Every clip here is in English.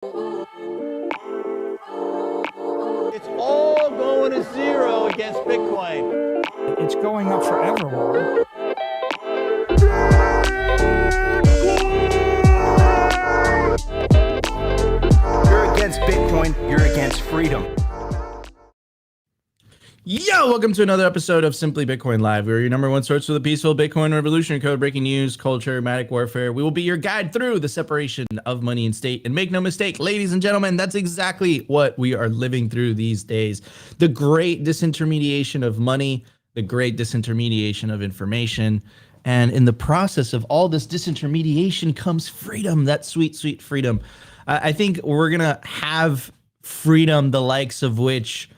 It's all going to zero against Bitcoin. It's going up forever. You're against Bitcoin, you're against freedom. Yo, welcome to another episode of Simply Bitcoin Live. We're your number one source for the peaceful Bitcoin revolution, code breaking news, culture, matic warfare. We will be your guide through the separation of money and state. And make no mistake, ladies and gentlemen, that's exactly what we are living through these days. The great disintermediation of money, the great disintermediation of information. And in the process of all this disintermediation comes freedom, that sweet, sweet freedom. I think we're going to have freedom, the likes of which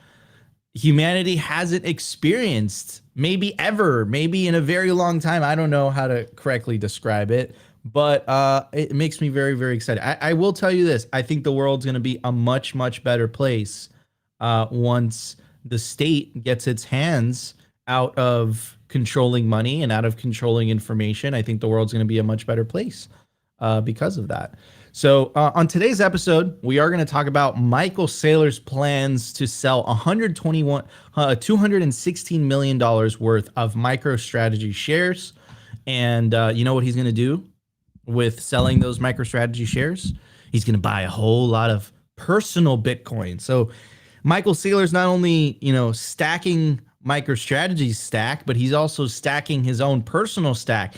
humanity hasn't experienced, maybe ever, maybe in a very long time. I don't know how to correctly describe it, but it makes me very, very excited. I will tell you this. I think the world's going to be a much, much better place once the state gets its hands out of controlling money and out of controlling information. I think the world's going to be a much better place because of that. So on today's episode, we are going to talk about Michael Saylor's plans to sell $216 million worth of MicroStrategy shares. And you know what he's going to do with selling those MicroStrategy shares? He's going to buy a whole lot of personal Bitcoin. So Michael Saylor's not only, stacking MicroStrategy's stack, but he's also stacking his own personal stack.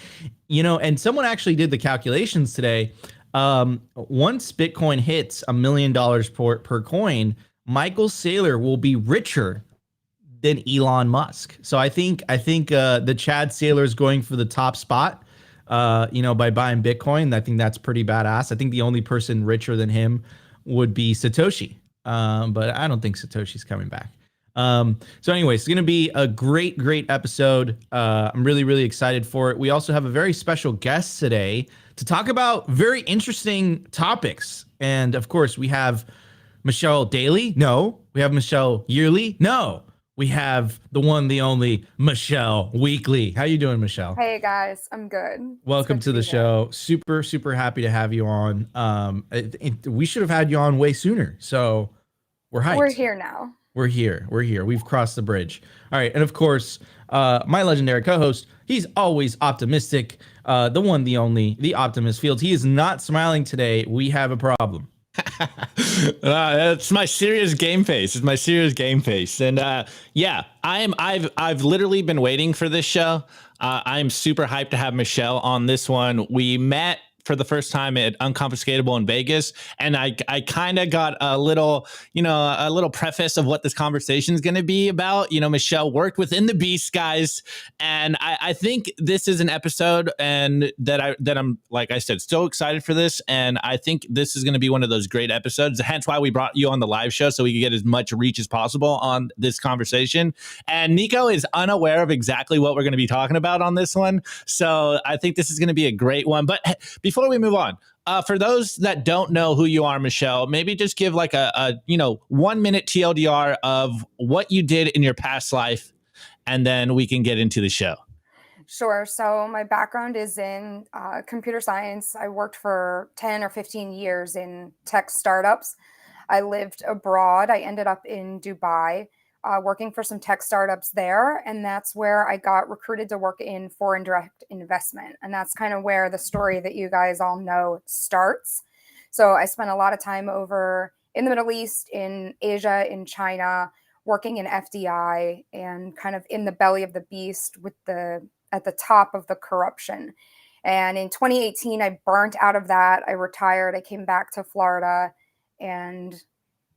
And someone actually did the calculations today. Once Bitcoin hits $1 million per coin, Michael Saylor will be richer than Elon Musk. So I think the Chad Saylor is going for the top spot, by buying Bitcoin. I think that's pretty badass. I think the only person richer than him would be Satoshi. But I don't think Satoshi's coming back. So anyways, it's going to be a great, great episode. I'm really, really excited for it. We also have a very special guest today to talk about very interesting topics. And of course, we have Michelle Daly. No. We have Michelle Yearly. No. We have the one, the only Michelle Weekly. How you doing, Michelle? Hey guys, I'm good. Welcome to the show. Super, super happy to have you on. We should have had you on way sooner. So we're hyped. We're here now. We're here. We've crossed the bridge. All right. And of course, my legendary co-host, he's always optimistic. The one, the only, the Optimist Fields. He is not smiling today. We have a problem. It's my serious game face. And I've literally been waiting for this show. I'm super hyped to have Michelle on this one. We met for the first time at Unconfiscatable in Vegas. And I kind of got a little preface of what this conversation is going to be about. Michelle worked within the beast, guys. And I think this is an episode and that I'm, like I said, so excited for this. And I think this is going to be one of those great episodes. Hence why we brought you on the live show, so we could get as much reach as possible on this conversation. And Nico is unaware of exactly what we're going to be talking about on this one. So I think this is going to be a great one. But before we move on, for those that don't know who you are, Michelle, maybe just give like a 1 minute TLDR of what you did in your past life, and then we can get into the show. Sure. So my background is in computer science. I worked for 10 or 15 years in tech startups. I lived abroad. I ended up in Dubai, working for some tech startups there. And that's where I got recruited to work in foreign direct investment. And that's kind of where the story that you guys all know starts. So I spent a lot of time over in the Middle East, in Asia, in China, working in FDI and kind of in the belly of the beast at the top of the corruption. And in 2018, I burnt out of that. I retired. I came back to Florida and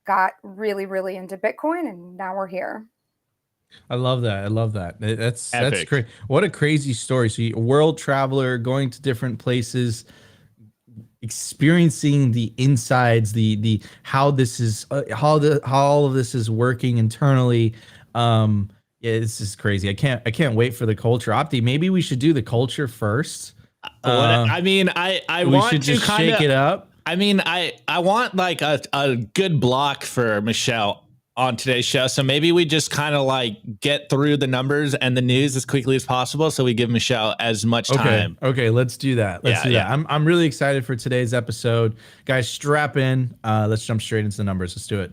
got really, really into Bitcoin, and now we're here. I love that. That's great. What a crazy story. So you're a world traveler, going to different places, experiencing the insides, the how this is how all of this is working internally. Yeah, this is crazy. I can't wait for the culture. Opti, maybe we should do the culture first. I want should just shake it up. I want like a good block for Michelle on today's show. So maybe we just kind of like get through the numbers and the news as quickly as possible, so we give Michelle as much time. Okay, let's do that. Let's do that. I'm really excited for today's episode. Guys, strap in. Let's jump straight into the numbers. Let's do it.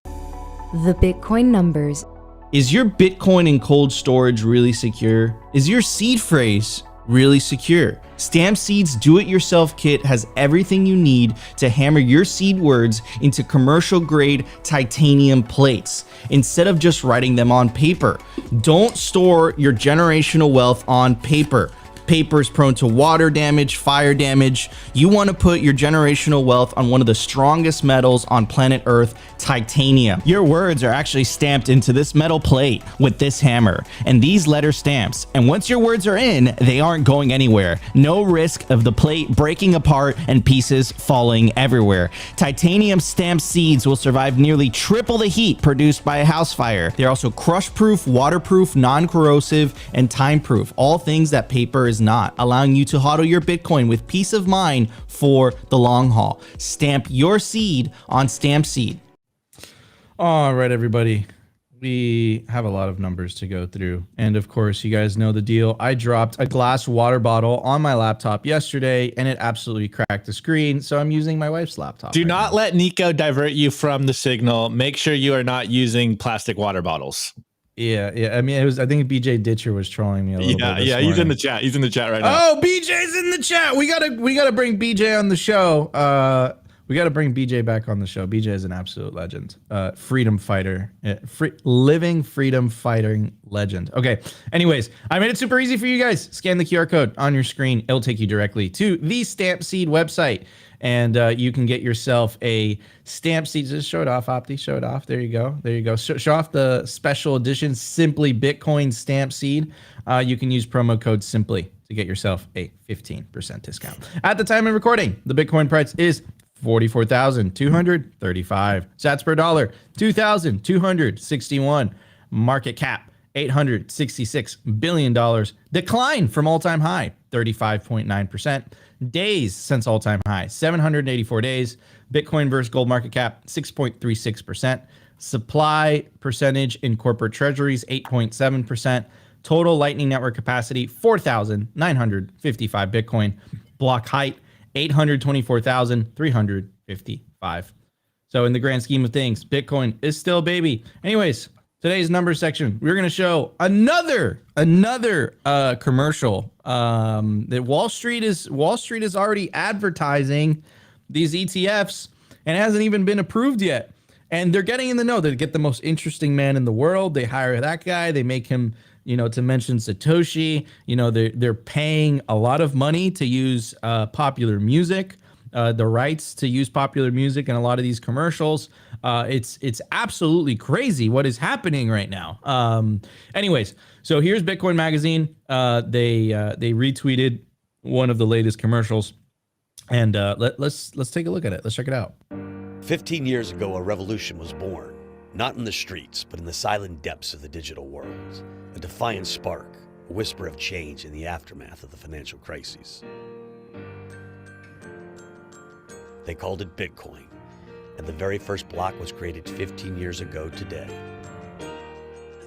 The Bitcoin numbers. Is your Bitcoin in cold storage really secure? Is your seed phrase really secure? Stamp Seed's do-it-yourself kit has everything you need to hammer your seed words into commercial-grade titanium plates instead of just writing them on paper. Don't store your generational wealth on paper. Paper is prone to water damage, fire damage. You want to put your generational wealth on one of the strongest metals on planet Earth, titanium. Your words are actually stamped into this metal plate with this hammer and these letter stamps. And once your words are in, they aren't going anywhere. No risk of the plate breaking apart and pieces falling everywhere. Titanium stamped seeds will survive nearly triple the heat produced by a house fire. They're also crush-proof, waterproof, non-corrosive, and time-proof. All things that paper is not, allowing you to hodl your Bitcoin with peace of mind for the long haul. Stamp your seed on Stamp Seed. All right, everybody. We have a lot of numbers to go through. And of course, you guys know the deal. I dropped a glass water bottle on my laptop yesterday and it absolutely cracked the screen. So I'm using my wife's laptop. Do not let Nico divert you from the signal. Make sure you are not using plastic water bottles. Yeah. I mean, I think BJ Ditcher was trolling me a little bit. Yeah, he's in the chat. He's in the chat right now. Oh, BJ's in the chat. We gotta bring BJ on the show. We gotta bring BJ back on the show. BJ is an absolute legend. Freedom fighter. Living freedom fighting legend. Okay. Anyways, I made it super easy for you guys. Scan the QR code on your screen. It'll take you directly to the Stamp Seed website. And you can get yourself a Stamp Seed. Just show it off, Opti. Show it off. There you go. There you go. Show off the special edition Simply Bitcoin Stamp Seed. You can use promo code Simply to get yourself a 15% discount. At the time of recording, the Bitcoin price is 44,235 sats per dollar, 2,261 market cap. $866 billion, decline from all-time high, 35.9%. Days since all-time high, 784 days. Bitcoin versus gold market cap, 6.36%. Supply percentage in corporate treasuries, 8.7%. Total Lightning Network capacity, 4,955 Bitcoin. Block height, 824,355. So in the grand scheme of things, Bitcoin is still baby. Anyways, today's numbers section, we're going to show another commercial that Wall Street is already advertising these ETFs and hasn't even been approved yet. And they're getting in the know. They get the most interesting man in the world. They hire that guy. They make him, to mention Satoshi. They're paying a lot of money to use popular music. The rights to use popular music in a lot of these commercials. It's absolutely crazy what is happening right now. Anyways, so here's Bitcoin Magazine. They retweeted one of the latest commercials, and let's take a look at it. Let's check it out. 15 years ago, a revolution was born, not in the streets, but in the silent depths of the digital world. A defiant spark, a whisper of change in the aftermath of the financial crises. They called it Bitcoin, and the very first block was created 15 years ago today.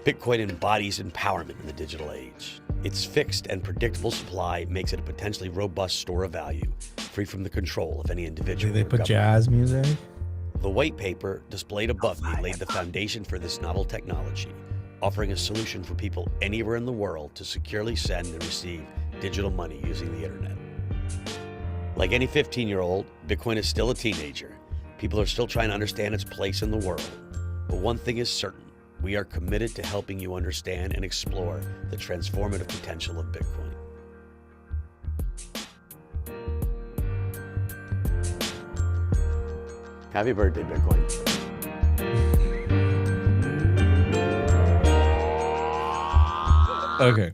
Bitcoin embodies empowerment in the digital age. Its fixed and predictable supply makes it a potentially robust store of value, free from the control of any individual. They put jazz music? The white paper displayed above me laid the foundation for this novel technology, offering a solution for people anywhere in the world to securely send and receive digital money using the internet. Like any 15-year-old, Bitcoin is still a teenager. People are still trying to understand its place in the world. But one thing is certain, we are committed to helping you understand and explore the transformative potential of Bitcoin. Happy birthday, Bitcoin. Okay.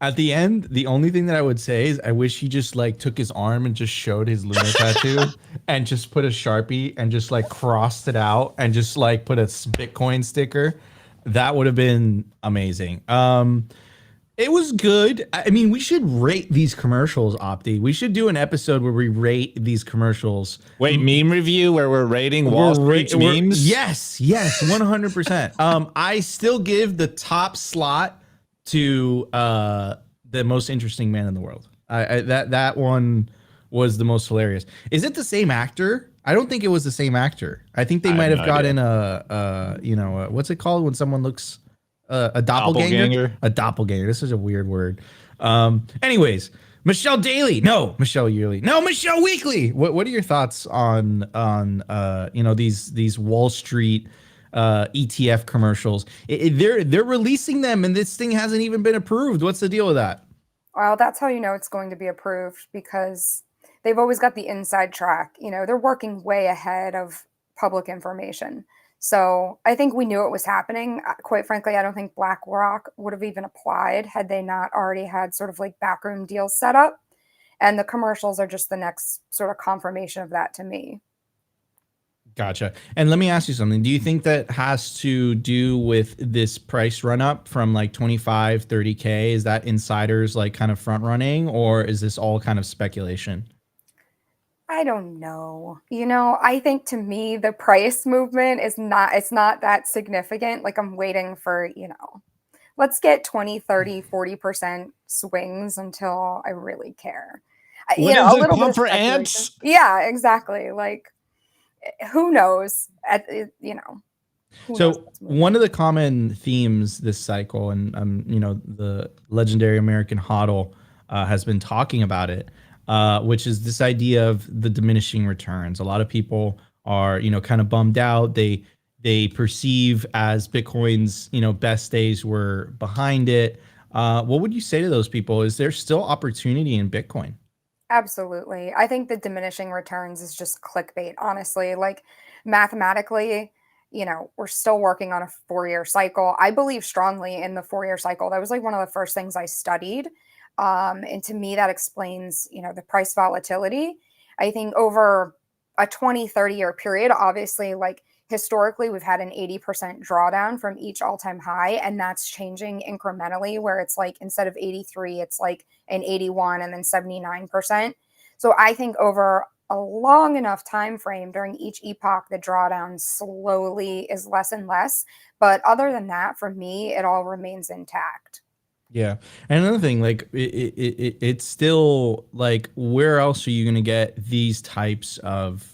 At the end, the only thing that I would say is I wish he just took his arm and just showed his lunar tattoo and just put a Sharpie and just crossed it out and just put a Bitcoin sticker. That would have been amazing. It was good. I mean, we should rate these commercials, Opti. We should do an episode where we rate these commercials. Wait, meme review where we're rating Wall Street memes? Yes, 100%. I still give the top slot to the most interesting man in the world. That one was the most hilarious. Is it the same actor? I don't think it was the same actor. I think they might have gotten what's it called when someone looks a doppelganger? A doppelganger. This is a weird word. Anyways, Michelle Daily. No, Michelle Yearly. No, Michelle Weekly. What are your thoughts on these Wall Street ETF commercials? They're releasing them, and this thing hasn't even been approved. What's the deal with that? Well, that's how you know it's going to be approved, because they've always got the inside track. They're working way ahead of public information. So I think we knew it was happening. Quite frankly, I don't think BlackRock would have even applied had they not already had sort of like backroom deals set up. And the commercials are just the next sort of confirmation of that to me. Gotcha. And let me ask you something. Do you think that has to do with this price run up from like 25, 30K? Is that insiders like kind of front running, or is this all kind of speculation? I don't know. I think to me, the price movement it's not that significant. Like I'm waiting for, let's get 20, 30, 40% swings until I really care. A little bit for ants? Yeah, exactly. Like, who knows? So one of the common themes this cycle, and the legendary American HODL has been talking about it, which is this idea of the diminishing returns. A lot of people are, kind of bummed out. They perceive as Bitcoin's, best days were behind it. What would you say to those people? Is there still opportunity in Bitcoin? Absolutely. I think the diminishing returns is just clickbait, honestly. Like mathematically, we're still working on a 4-year cycle. I believe strongly in the 4-year cycle. That was like one of the first things I studied. And to me, that explains, the price volatility. I think over a 20, 30-year period, obviously, like historically, we've had an 80% drawdown from each all-time high, and that's changing incrementally, where it's like instead of 83, it's like an 81 and then 79%. So I think over a long enough time frame during each epoch, the drawdown slowly is less and less. But other than that, for me, it all remains intact. Yeah. And another thing, like it's still like, where else are you going to get these types of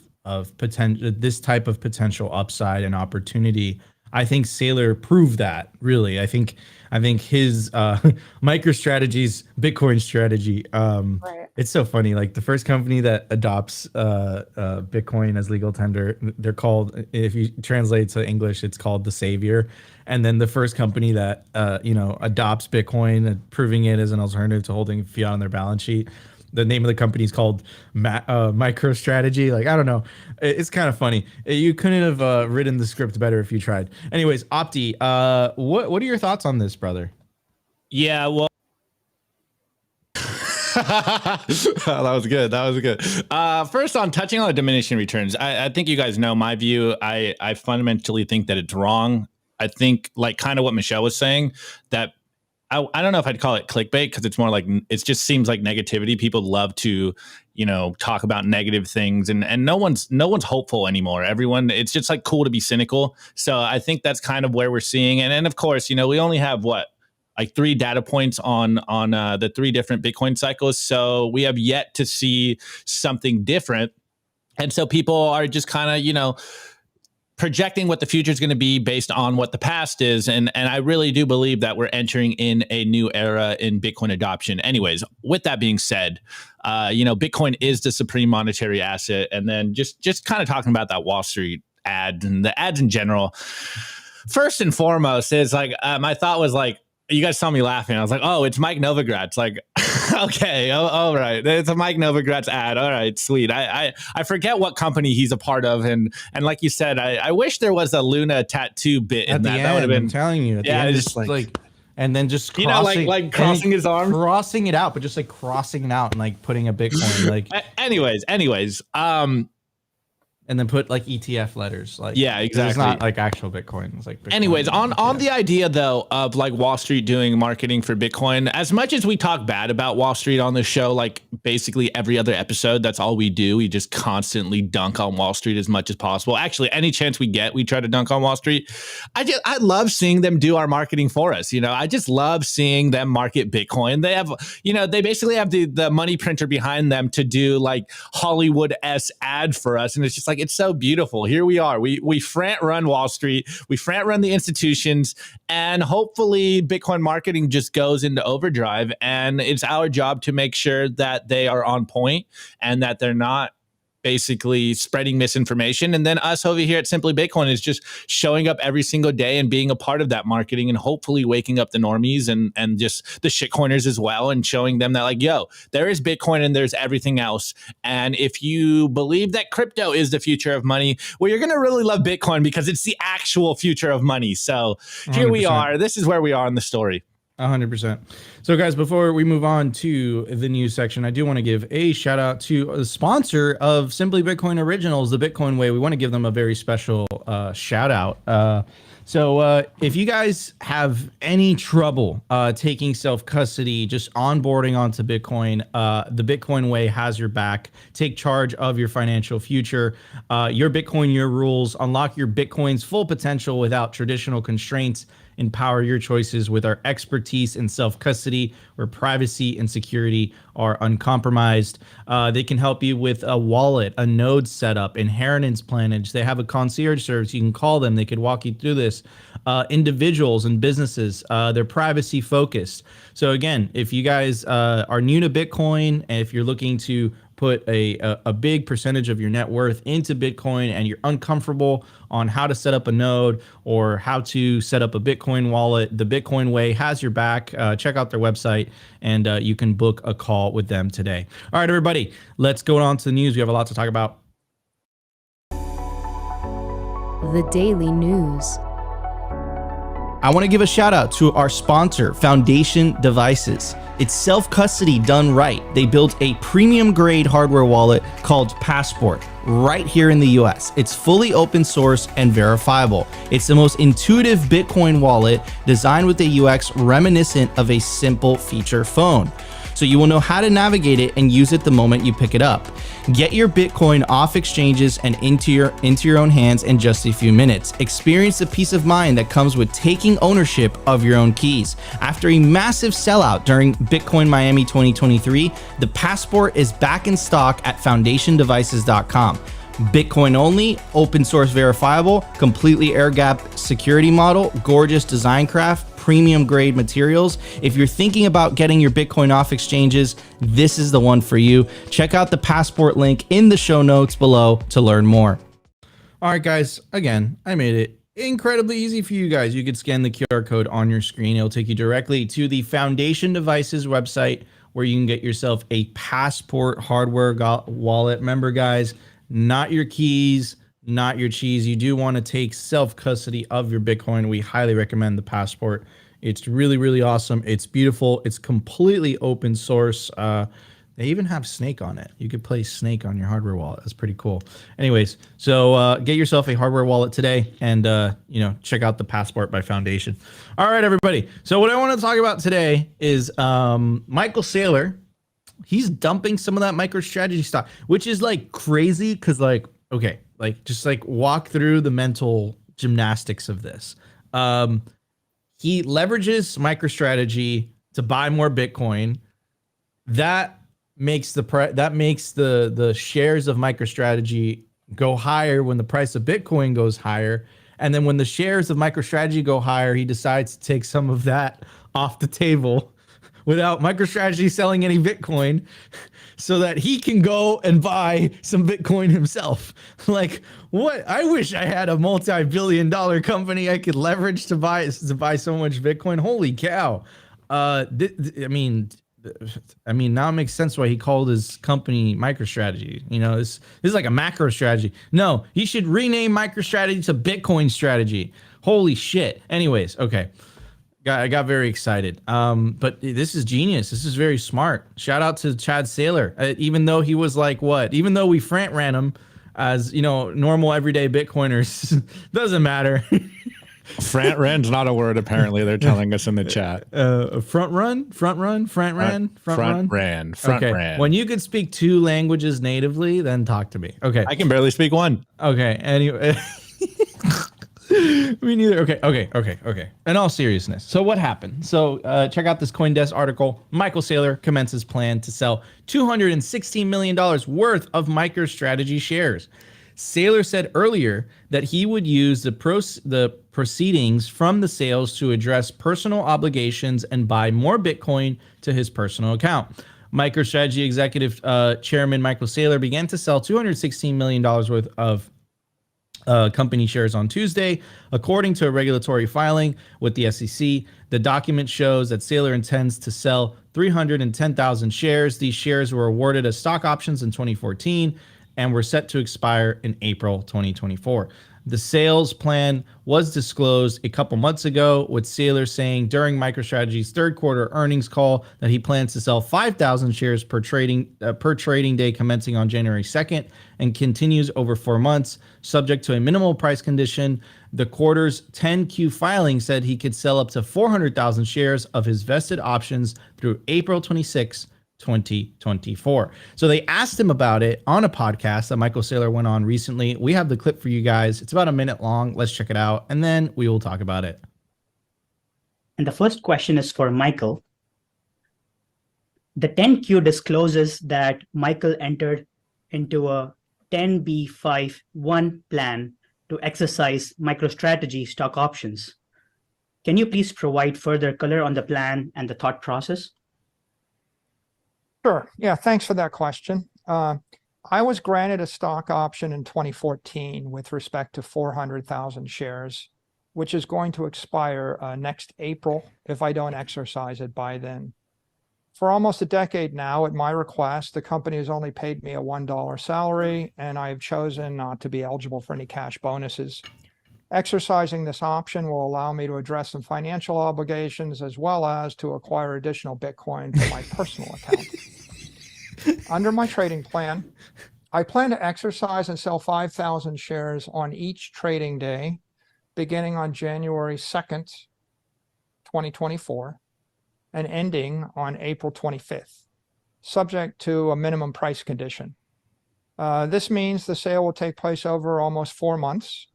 potential, this type of potential upside and opportunity? I think Saylor proved that, really. I think his MicroStrategy's Bitcoin strategy, Right. It's so funny. Like the first company that adopts Bitcoin as legal tender, they're called, if you translate to English, it's called the Savior. And then the first company that adopts Bitcoin and proving it as an alternative to holding fiat on their balance sheet, the name of the company is called MicroStrategy. Like, I don't know. It's kind of funny. You couldn't have written the script better if you tried. Anyways, Opti, what are your thoughts on this, brother? Yeah, well, that was good. First, on touching on the diminishing returns, I think you guys know my view. I fundamentally think that it's wrong. I think, like kind of what Michelle was saying, that I don't know if I'd call it clickbait, because it's more like, it just seems like negativity. People love to, talk about negative things, and no one's hopeful anymore. Everyone, it's just like cool to be cynical. So I think that's kind of where we're seeing. And of course, we only have like 3 data points on the 3 different Bitcoin cycles. So we have yet to see something different. And so people are just kind of, projecting what the future is going to be based on what the past is. And I really do believe that we're entering in a new era in Bitcoin adoption. Anyways, with that being said, Bitcoin is the supreme monetary asset. And then just kind of talking about that Wall Street ad and the ads in general. First and foremost is like, my thought was like, you guys saw me laughing. I was like, oh, it's Mike Novogratz. Like, okay, all right. It's a Mike Novogratz ad. All right, sweet. I forget what company he's a part of. And like you said, I wish there was a Luna tattoo bit in that. That would have been, I'm telling you. Yeah, it's just like, and then just crossing, like crossing his arm, crossing it out, but just like crossing it out and like putting a Bitcoin. Like, anyways. and then put like ETF letters. Like, yeah, exactly. It's not like actual Bitcoin. It's like Bitcoin. Anyways, on the idea though of like Wall Street doing marketing for Bitcoin, as much as we talk bad about Wall Street on this show, like basically every other episode, that's all we do. We just constantly dunk on Wall Street as much as possible. Actually, any chance we get, we try to dunk on Wall Street. I love seeing them do our marketing for us. You know, I just love seeing them market Bitcoin. They have, you know, they basically have the money printer behind them to do like Hollywood-esque ad for us, and it's just like, it's so beautiful. Here we are. We front run Wall Street. We front run the institutions, and hopefully Bitcoin marketing just goes into overdrive. And it's our job to make sure that they are on point and that they're not basically spreading misinformation. And then us over here at Simply Bitcoin is just showing up every single day and being a part of that marketing, and hopefully waking up the normies and just the shitcoiners as well, and showing them that like, yo, there is Bitcoin and there's everything else. And if you believe that crypto is the future of money, well, you're going to really love Bitcoin because it's the actual future of money. So here 100%. we are. This is where we are in the story. 100%. So guys, before we move on to the news section, I do want to give a shout out to the sponsor of Simply Bitcoin Originals, the Bitcoin Way. We want to give them a very special shout out. So if you guys have any trouble taking self-custody, just onboarding onto Bitcoin, the Bitcoin Way has your back. Take charge of your financial future. Your Bitcoin, your rules. Unlock your Bitcoin's full potential without traditional constraints. Empower your choices with our expertise in self-custody, where privacy and security are uncompromised. They can help you with a wallet, a node setup, inheritance planage. They have a concierge service. You can call them. They could walk you through this. Individuals and businesses, they're privacy focused. So again, if you guys are new to Bitcoin, and if you're looking to put a big percentage of your net worth into Bitcoin and you're uncomfortable on how to set up a node or how to set up a Bitcoin wallet, the Bitcoin Way has your back. Check out their website, and you can book a call with them today. All right, everybody, let's go on to the news. We have a lot to talk about. The Daily News. I want to give a shout out to our sponsor, Foundation Devices. It's self-custody done right. They built a premium grade hardware wallet called Passport right here in the US. It's fully open source and verifiable. It's the most intuitive Bitcoin wallet designed with a UX reminiscent of a simple feature phone. So you will know how to navigate it and use it the moment you pick it up. Get your Bitcoin off exchanges and into your own hands in just a few minutes. Experience the peace of mind that comes with taking ownership of your own keys. After a massive sellout during Bitcoin Miami 2023, the Passport is back in stock at foundationdevices.com. Bitcoin only, open source verifiable, completely air gap security model, gorgeous design craft, premium grade materials. If you're thinking about getting your Bitcoin off exchanges, this is the one for you. Check out the Passport link in the show notes below to learn more. All right, guys, again, I made it incredibly easy for you guys. You could scan the QR code on your screen. It'll take you directly to the Foundation Devices website, where you can get yourself a Passport hardware wallet. Remember, guys, not your keys, not your cheese. You do want to take self-custody of your Bitcoin. We highly recommend the Passport. It's really, really awesome. It's beautiful. It's completely open source. They even have Snake on it. You could play Snake on your hardware wallet. That's pretty cool. Anyways, so get yourself a hardware wallet today, and check out the Passport by Foundation. All right, everybody. So what I want to talk about today is Michael Saylor. He's dumping some of that MicroStrategy stock, which is like crazy because just walk through the mental gymnastics of this. He leverages MicroStrategy to buy more Bitcoin. That makes the shares of MicroStrategy go higher when the price of Bitcoin goes higher. And then when the shares of MicroStrategy go higher, he decides to take some of that off the table without MicroStrategy selling any Bitcoin, so that he can go and buy some Bitcoin himself. Like, what? I wish I had a multi-billion-dollar company I could leverage to buy so much Bitcoin. Holy cow! Now it makes sense why he called his company MicroStrategy. This is like a macro strategy. No, he should rename MicroStrategy to Bitcoin Strategy. Holy shit! Anyways, okay. I got very excited. But this is genius. This is very smart. Shout out to Chad Saylor. Even though he was like, even though we front ran him, as you know, normal everyday Bitcoiners, doesn't matter. Front run's not a word. Apparently, they're telling us in the chat. Front run. Ran. When you could speak 2 languages natively, then talk to me. Okay. I can barely speak one. Okay. Anyway. Me neither. Okay. In all seriousness, so what happened? So check out this CoinDesk article. Michael Saylor commences plan to sell $216 million worth of MicroStrategy shares. Saylor said earlier that he would use the proceedings from the sales to address personal obligations and buy more Bitcoin to his personal account. MicroStrategy executive chairman Michael Saylor began to sell $216 million worth of company shares on Tuesday, according to a regulatory filing with the SEC. The document shows that Saylor intends to sell 310,000 shares. These shares were awarded as stock options in 2014 and were set to expire in April 2024. The sales plan was disclosed a couple months ago, with Saylor saying during MicroStrategy's third quarter earnings call that he plans to sell 5,000 shares per trading day commencing on January 2nd and continues over 4 months, subject to a minimal price condition. The quarter's 10Q filing said he could sell up to 400,000 shares of his vested options through April 26, 2024. So they asked him about it on a podcast that Michael Saylor went on recently. We have the clip for you guys. It's about a minute long. Let's check it out, and then we will talk about it. And the first question is for Michael. The 10Q discloses that Michael entered into a 10b5-1 plan to exercise MicroStrategy stock options. Can you please provide further color on the plan and the thought process? Sure. Yeah, thanks for that question. I was granted a stock option in 2014 with respect to 400,000 shares, which is going to expire next April if I don't exercise it by then. For almost a decade now, at my request, the company has only paid me a $1 salary, and I have chosen not to be eligible for any cash bonuses. Exercising this option will allow me to address some financial obligations as well as to acquire additional Bitcoin for my personal account. Under my trading plan, I plan to exercise and sell 5,000 shares on each trading day, beginning on January 2nd, 2024, and ending on April 25th, subject to a minimum price condition. This means the sale will take place over almost 4 months.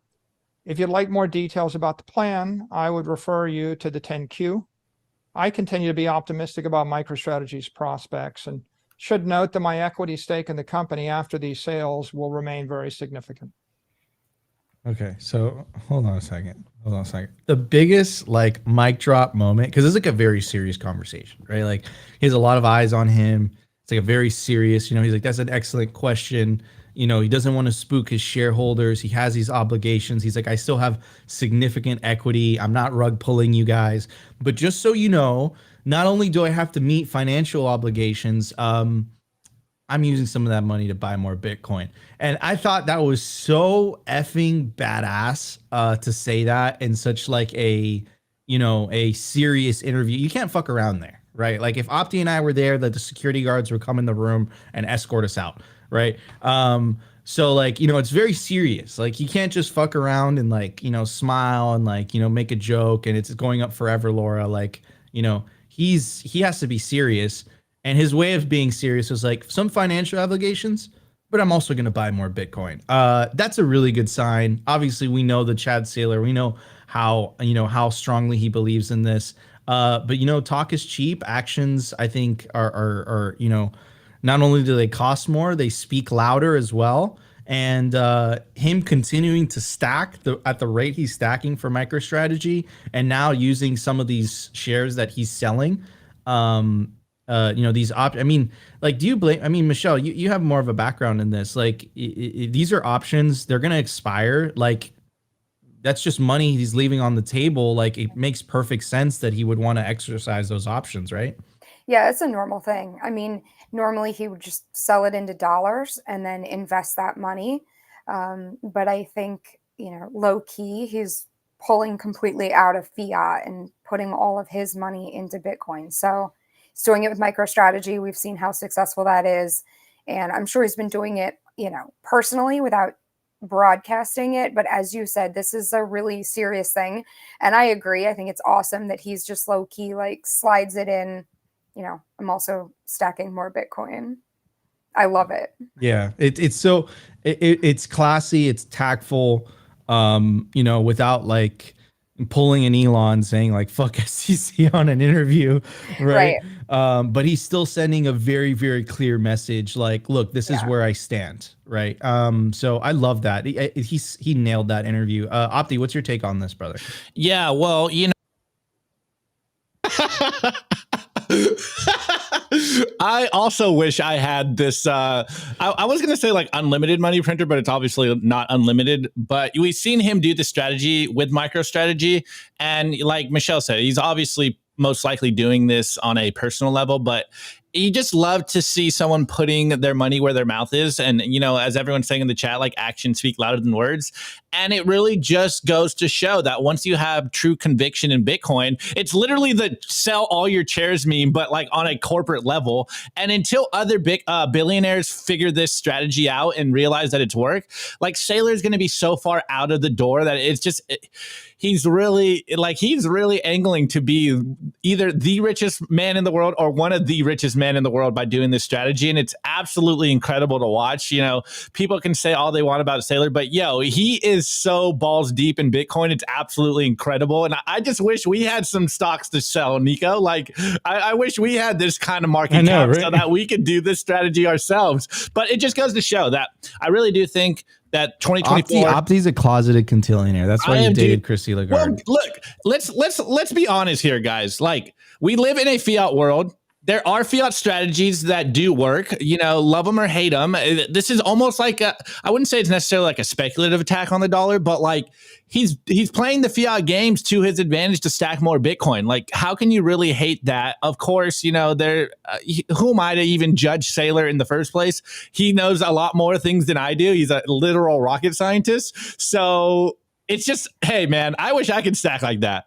If you'd like more details about the plan, I would refer you to the 10Q. I continue to be optimistic about MicroStrategy's prospects and should note that my equity stake in the company after these sales will remain very significant. Okay, so hold on a second. The biggest like mic drop moment, because it's like a very serious conversation, right? Like he has a lot of eyes on him. It's like a very serious, he's like, that's an excellent question. He doesn't want to spook his shareholders. He has these obligations. He's like, I still have significant equity. I'm not rug pulling you guys. But just so you know, not only do I have to meet financial obligations, I'm using some of that money to buy more Bitcoin. And I thought that was so effing badass to say that in such like a serious interview. You can't fuck around there, right? Like if Opti and I were there, that the security guards would come in the room and escort us out. Right. So like, it's very serious. Like you can't just fuck around and like, smile and like, make a joke and it's going up forever, Laura. Like, he has to be serious. And his way of being serious was like some financial obligations, but I'm also going to buy more Bitcoin. That's a really good sign. Obviously we know the Chad Saylor, we know how strongly he believes in this. But talk is cheap. Actions, I think are not only do they cost more, they speak louder as well. And him continuing to stack at the rate he's stacking for MicroStrategy, and now using some of these shares that he's selling, these do you blame? Michelle, you have more of a background in this. Like, these are options; they're gonna expire. Like, that's just money he's leaving on the table. Like, it makes perfect sense that he would want to exercise those options, right? Yeah, it's a normal thing. Normally he would just sell it into dollars and then invest that money. But I think, low key, he's pulling completely out of fiat and putting all of his money into Bitcoin. So he's doing it with MicroStrategy. We've seen how successful that is. And I'm sure he's been doing it personally without broadcasting it. But as you said, this is a really serious thing. And I agree. I think it's awesome that he's just low key, like slides it in, I'm also stacking more Bitcoin. I love it. Yeah. It's classy. It's tactful, without like pulling an Elon saying like, fuck SEC on an interview. Right. But he's still sending a very, very clear message. Like, look, this is where I stand. Right. So I love that. He nailed that interview. Opti, what's your take on this, brother? Yeah, well, I also wish I had this. I was going to say like unlimited money printer, but it's obviously not unlimited. But we've seen him do the strategy with MicroStrategy. And like Michelle said, he's obviously most likely doing this on a personal level, but you just love to see someone putting their money where their mouth is. And, as everyone's saying in the chat, like actions speak louder than words. And it really just goes to show that once you have true conviction in Bitcoin, it's literally the sell all your shares meme, but like on a corporate level. And until other big billionaires figure this strategy out and realize that it's work, like Saylor is going to be so far out of the door that it's just... He's really angling to be either the richest man in the world or one of the richest men in the world by doing this strategy. And it's absolutely incredible to watch. People can say all they want about Saylor, but he is so balls deep in Bitcoin. It's absolutely incredible. And I just wish we had some stocks to sell, Nico. Like I wish we had this kind of market cap so that we could do this strategy ourselves. But it just goes to show that I really do think that 2024 Opti's a closeted contillionaire. That's why he dated Chrissy Lagarde. Well, look, let's be honest here, guys. Like, we live in a fiat world. There are fiat strategies that do work, love them or hate them. This is almost like I wouldn't say it's necessarily like a speculative attack on the dollar, but like he's playing the fiat games to his advantage to stack more Bitcoin. Like, how can you really hate that? Of course, who am I to even judge Saylor in the first place? He knows a lot more things than I do. He's a literal rocket scientist. So it's just, hey, man, I wish I could stack like that.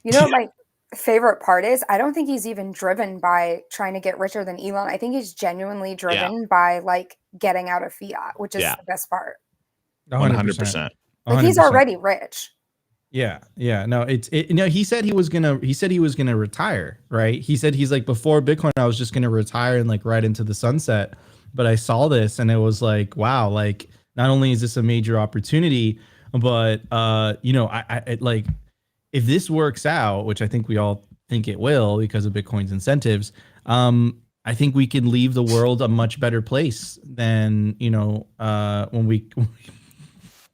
My favorite part is I don't think he's even driven by trying to get richer than Elon. I think he's genuinely driven by like getting out of fiat, which is the best part. 100%. Like he's already rich. Yeah. No, he said he was gonna retire, right? He said he's like, before Bitcoin, I was just gonna retire and like right into the sunset. But I saw this and it was like, wow, like not only is this a major opportunity, but I like, if this works out, which I think we all think it will because of Bitcoin's incentives, I think we can leave the world a much better place than, when we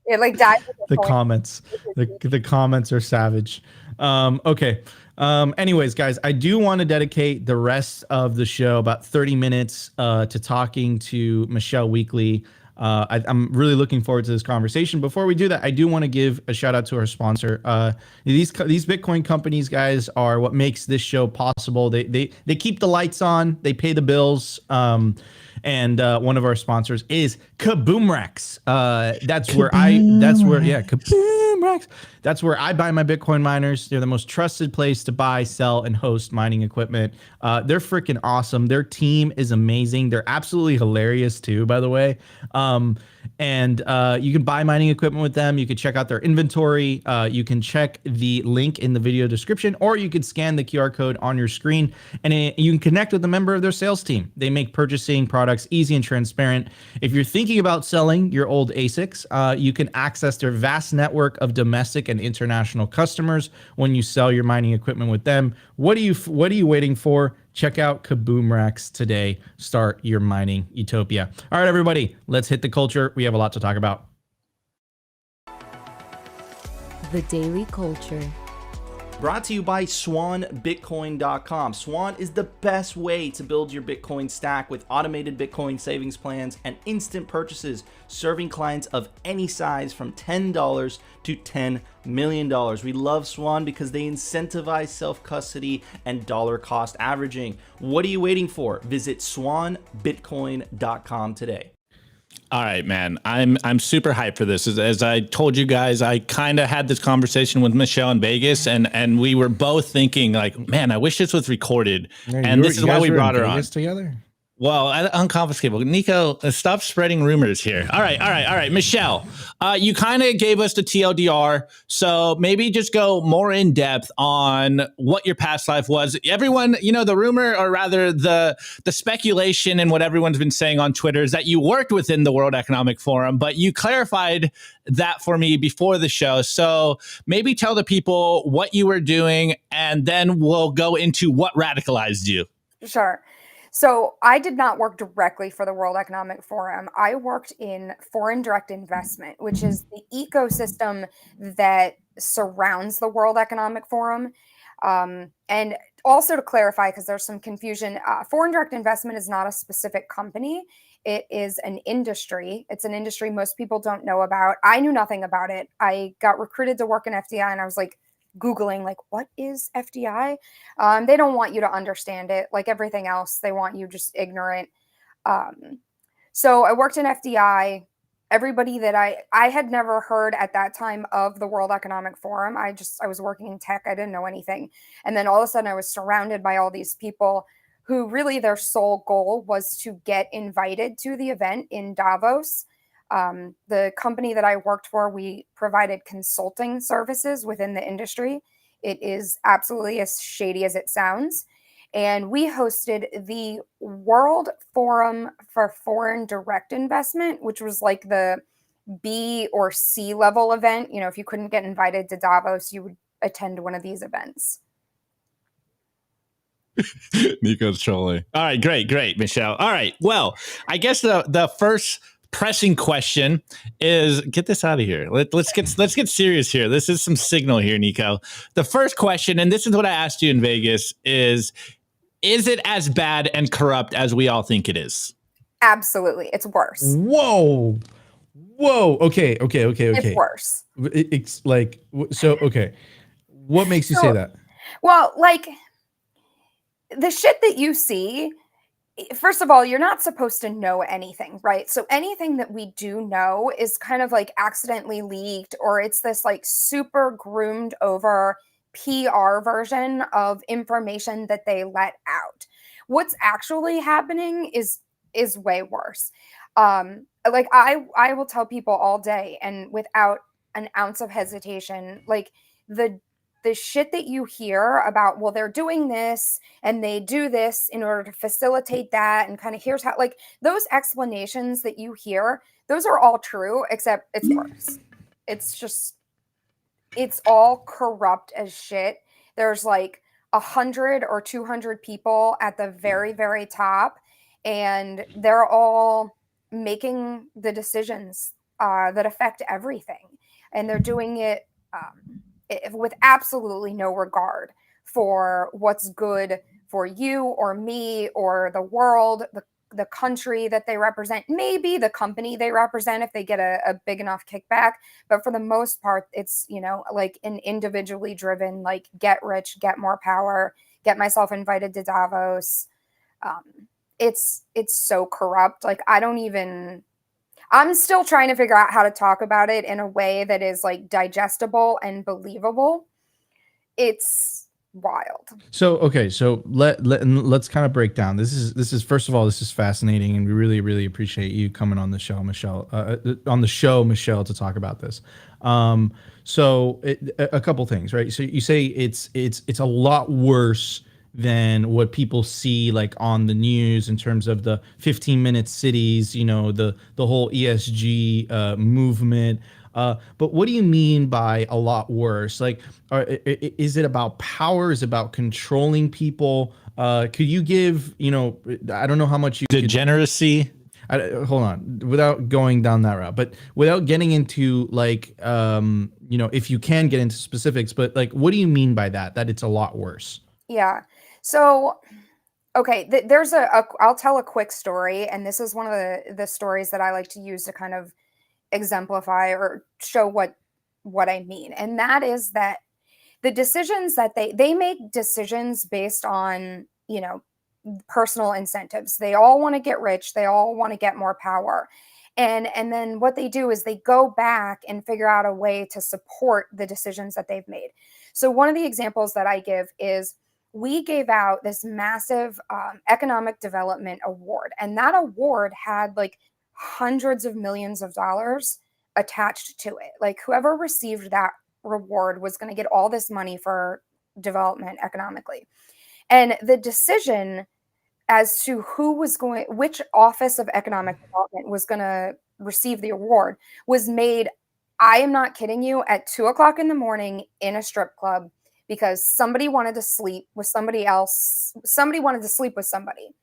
it like dies. The comments are savage. Okay. Anyways, guys, I do want to dedicate the rest of the show, about 30 minutes, to talking to Michelle Weekly. I'm really looking forward to this conversation. Before we do that, I do want to give a shout out to our sponsor. These Bitcoin companies, guys, are what makes this show possible. They keep the lights on, they pay the bills. And one of our sponsors is Kaboomrex. That's where Kaboomrex. That's where I buy my Bitcoin miners. They're the most trusted place to buy, sell, and host mining equipment. They're freaking awesome. Their team is amazing. They're absolutely hilarious too, by the way. And you can buy mining equipment with them. You can check out their inventory. You can check the link in the video description, or you could scan the QR code on your screen, and you can connect with a member of their sales team. They make purchasing products easy and transparent. If you're thinking about selling your old ASICs, you can access their vast network of domestic and international customers when you sell your mining equipment with them. What are you waiting for? Check out Kaboomrex today. Start your mining utopia. All right, everybody, let's hit the culture. We have a lot to talk about. The Daily Culture. Brought to you by SwanBitcoin.com. Swan is the best way to build your Bitcoin stack with automated Bitcoin savings plans and instant purchases, serving clients of any size from $10 to $10 million. We love Swan because they incentivize self-custody and dollar cost averaging. What are you waiting for? Visit SwanBitcoin.com today. All right, man. I'm super hyped for this. As I told you guys, I kind of had this conversation with Michelle in Vegas, and we were both thinking like, man, I wish this was recorded. Yeah, and this is why we brought her on. Together? Well, unconfiscatable. Nico, stop spreading rumors here. All right. Michelle, you kind of gave us the TLDR, so maybe just go more in depth on what your past life was. Everyone, the rumor, or rather the speculation and what everyone's been saying on Twitter is that you worked within the World Economic Forum, but you clarified that for me before the show. So maybe tell the people what you were doing, and then we'll go into what radicalized you. Sure. So I did not work directly for the World Economic Forum. I worked in foreign direct investment, which is the ecosystem that surrounds the World Economic Forum. And also to clarify, because there's some confusion, foreign direct investment is not a specific company. It is an industry. It's an industry most people don't know about. I knew nothing about it. I got recruited to work in FDI, and I was like, Googling, like, what is FDI? They don't want you to understand it. Like everything else, they want you just ignorant. So I worked in FDI. Everybody that I had never heard at that time of the World Economic Forum. I was working in tech. I didn't know anything. And then all of a sudden I was surrounded by all these people who really their sole goal was to get invited to the event in Davos. The company that I worked for, we provided consulting services within the industry. It is absolutely as shady as it sounds. And we hosted the World Forum for Foreign Direct Investment, which was like the B or C level event. If you couldn't get invited to Davos, you would attend one of these events. Nico's trolling. All right, great, Michelle. All right, well, I guess the first pressing question is, get this out of here. Let's get serious here. This is some signal here, Nico. The first question, and this is what I asked you in Vegas, is it as bad and corrupt as we all think it is? Absolutely. It's worse. Whoa. Okay. It's worse. It's like, so, okay. What makes you say that? Well, like the shit that you see, first of all, you're not supposed to know anything, right? So anything that we do know is kind of like accidentally leaked, or it's this like super groomed over PR version of information that they let out. What's actually happening is way worse. Like I will tell people all day and without an ounce of hesitation, like the shit that you hear about, well, they're doing this and they do this in order to facilitate that, and kind of here's how, like those explanations that you hear, those are all true, except it's worse. It's all corrupt as shit. There's like 100 or 200 people at the very, very top, and they're all making the decisions that affect everything. And they're doing it with absolutely no regard for what's good for you or me or the world, the country that they represent, maybe the company they represent if they get a big enough kickback. But for the most part, it's, like an individually driven, like get rich, get more power, get myself invited to Davos. It's so corrupt. Like I'm still trying to figure out how to talk about it in a way that is like digestible and believable. It's wild. So, okay. So let's kind of break down. This is first of all, this is fascinating, and we really, really appreciate you coming on the show, Michelle, Michelle, to talk about this. So a couple things, right? So you say it's a lot worse than what people see like on the news in terms of the 15-minute cities, the whole ESG movement. But what do you mean by a lot worse? Like, is it about power? Is it about controlling people? Could you give, I don't know how much you degeneracy. Hold on, without going down that route, but without getting into like, if you can get into specifics, but like, what do you mean by that it's a lot worse? Yeah. So, okay, there's I'll tell a quick story, and this is one of the stories that I like to use to kind of exemplify or show what I mean. And that is that the decisions that they make decisions based on, personal incentives. They all want to get rich. They all want to get more power. And then what they do is they go back and figure out a way to support the decisions that they've made. So one of the examples that I give is we gave out this massive economic development award. And that award had like hundreds of millions of dollars attached to it. Like whoever received that reward was going to get all this money for development economically. And the decision as to which office of economic development was going to receive the award was made, I am not kidding you, at 2:00 in the morning in a strip club, because somebody wanted to sleep with somebody else. Somebody wanted to sleep with somebody.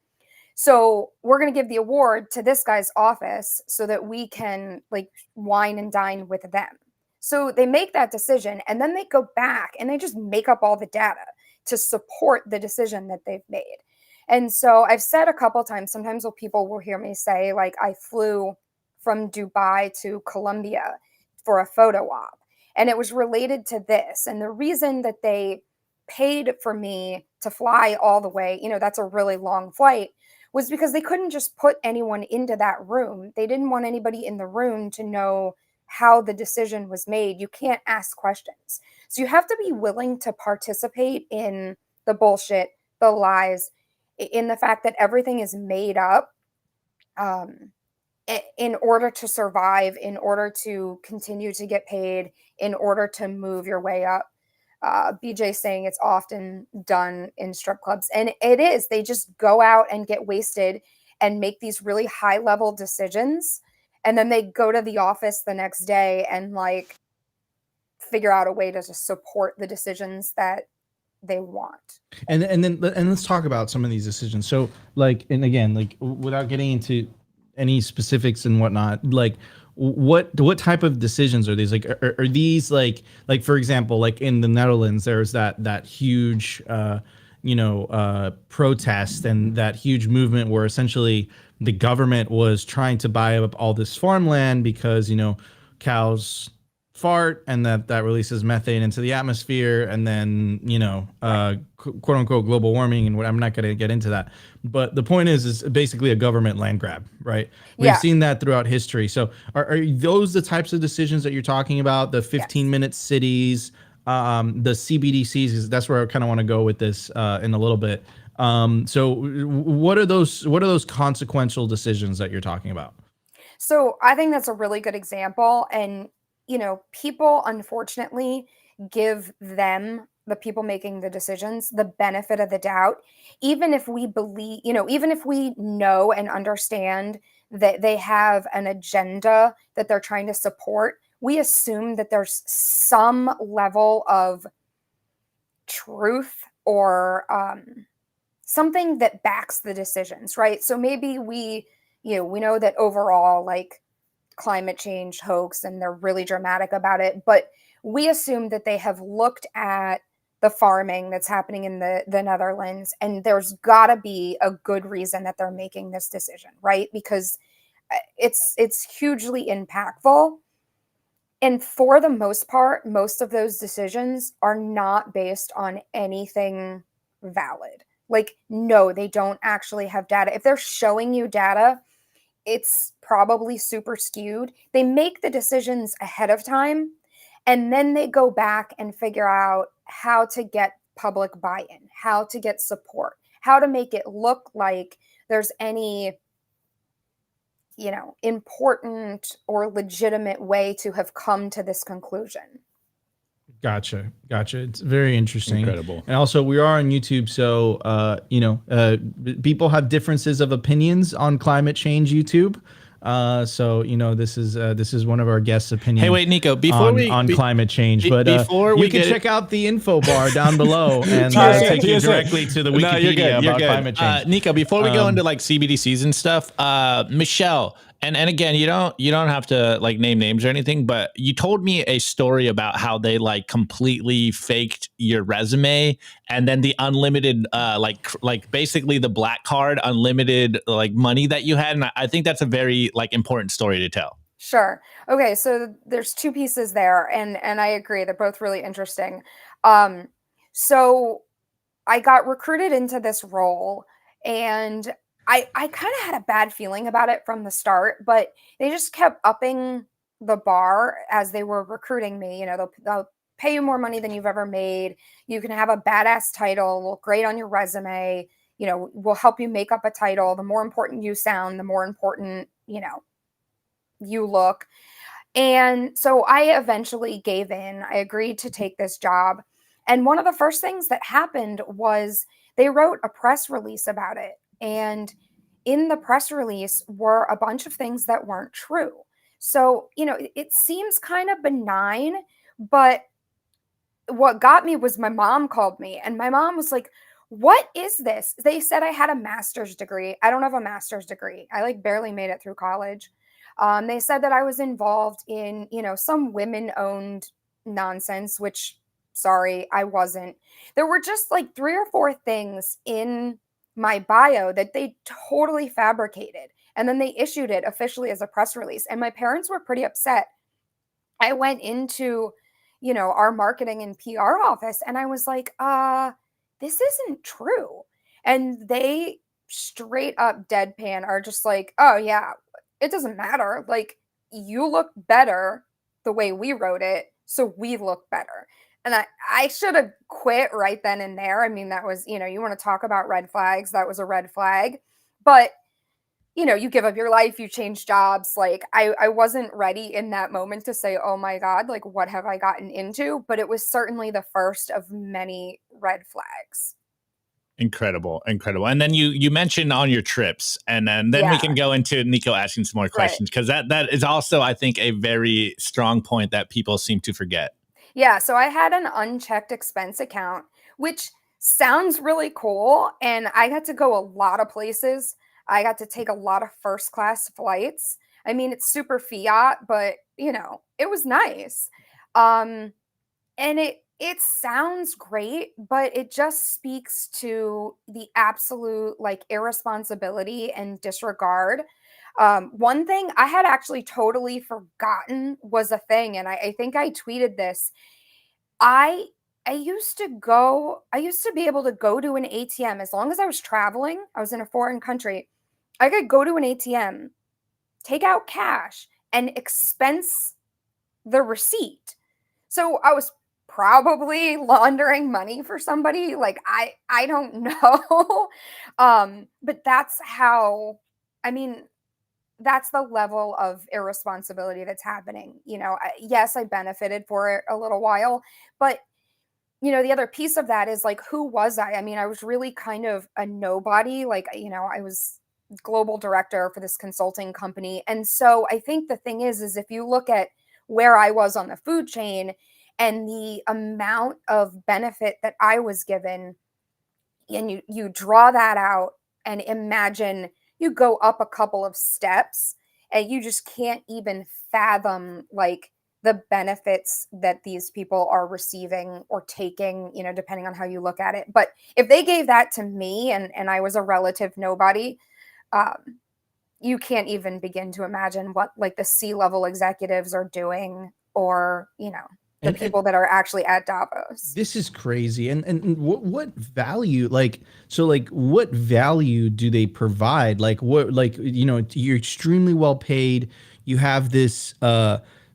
So we're going to give the award to this guy's office so that we can like wine and dine with them. So they make that decision and then they go back and they just make up all the data to support the decision that they've made. And so I've said a couple times, sometimes people will hear me say, like, I flew from Dubai to Colombia for a photo op. And it was related to this. And the reason that they paid for me to fly all the way, that's a really long flight, was because they couldn't just put anyone into that room. They didn't want anybody in the room to know how the decision was made. You can't ask questions. So you have to be willing to participate in the bullshit, the lies, in the fact that everything is made up in order to survive, in order to continue to get paid, in order to move your way up. BJ saying it's often done in strip clubs, and it is. They just go out and get wasted and make these really high level decisions, and then they go to the office the next day and like figure out a way to just support the decisions that they want. And let's talk about some of these decisions. So like, and again, like without getting into any specifics and whatnot, like what type of decisions are these? Like, are these like for example, like in the Netherlands, there's that huge, protest and that huge movement where essentially the government was trying to buy up all this farmland because, cows fart and that releases methane into the atmosphere, and then quote unquote global warming, and what, I'm not going to get into that, but the point is basically a government land grab, right? We've seen that throughout history. So are those the types of decisions that you're talking about, the 15-minute cities, the CBDCs? Because that's where I kind of want to go with this in a little bit. So what are those consequential decisions that you're talking about? So I think that's a really good example. And people unfortunately give them, the people making the decisions, the benefit of the doubt, even if we believe, even if we know and understand that they have an agenda that they're trying to support, we assume that there's some level of truth or something that backs the decisions, right? So maybe we know that overall, like, climate change hoax and they're really dramatic about it, but we assume that they have looked at the farming that's happening in the Netherlands, and there's got to be a good reason that they're making this decision, right? Because it's hugely impactful. And for the most part, most of those decisions are not based on anything valid. Like, no, they don't actually have data. If they're showing you data, it's probably super skewed. They make the decisions ahead of time, and then they go back and figure out how to get public buy-in, how to get support, how to make it look like there's any, important or legitimate way to have come to this conclusion. Gotcha. It's very interesting. Incredible. And also, we are on YouTube, so people have differences of opinions on climate change YouTube. So this is one of our guests' opinions. Hey, wait, Nico, before on climate change, but before you can check out the info bar down below and take you directly to the Wikipedia about climate change. Nico, before we go into like CBDCs and stuff, Michelle. And again, you don't have to like name names or anything, but you told me a story about how they like completely faked your resume, and then the unlimited like basically the black card unlimited like money that you had, and I think that's a very like important story to tell. Sure. Okay, so there's two pieces there, and I agree, they're both really interesting. So I got recruited into this role, and I kind of had a bad feeling about it from the start, but they just kept upping the bar as they were recruiting me. They'll pay you more money than you've ever made. You can have a badass title, look great on your resume. You know, we'll help you make up a title. The more important you sound, the more important, you know, you look. And so I eventually gave in. I agreed to take this job. And one of the first things that happened was they wrote a press release about it. And in the press release were a bunch of things that weren't true. So, you know, it seems kind of benign, but what got me was my mom called me and my mom was like, "What is this?" They said I had a master's degree. I don't have a master's degree. I like barely made it through college. They said that I was involved in, you know, some women-owned nonsense, which, sorry, I wasn't. There were just like 3 or 4 things in my bio that they totally fabricated. And then they issued it officially as a press release. And my parents were pretty upset. I went into, you know, our marketing and PR office and I was like, this isn't true. And they straight up deadpan are just like, "Oh yeah, it doesn't matter. Like, you look better the way we wrote it, so we look better." And I should have quit right then and there. I mean, that was, you know, you want to talk about red flags, that was a red flag. But, you know, you give up your life, you change jobs. Like, I wasn't ready in that moment to say, "Oh my God, like, what have I gotten into?" But it was certainly the first of many red flags. Incredible. And then you mentioned on your trips, and then we can go into Nico asking some more questions, because that is also, I think, a very strong point that people seem to forget. Yeah, so I had an unchecked expense account, which sounds really cool. And I got to go a lot of places. I got to take a lot of first class flights. I mean, it's super fiat, but you know, it was nice. And it sounds great, but it just speaks to the absolute like irresponsibility and disregard. One thing I had actually totally forgotten was a thing, and I think I tweeted this. I used to be able to go to an ATM as long as I was traveling. I was in a foreign country. I could go to an ATM, take out cash, and expense the receipt. So I was probably laundering money for somebody. Like, I don't know. But that's how, I mean, that's the level of irresponsibility that's happening. You know, yes, I benefited for it a little while, but you know, the other piece of that is like, who was I? I mean, I was really kind of a nobody. Like, you know, I was global director for this consulting company. And so I think the thing is if you look at where I was on the food chain and the amount of benefit that I was given, and you draw that out and imagine you go up a couple of steps and you just can't even fathom like the benefits that these people are receiving or taking, you know, depending on how you look at it. But if they gave that to me and I was a relative nobody, you can't even begin to imagine what like the C-level executives are doing, or, you know, the people that are actually at Davos. This is crazy. And what value, like, so like what value do they provide? Like what, like, you know, you're extremely well paid. You have this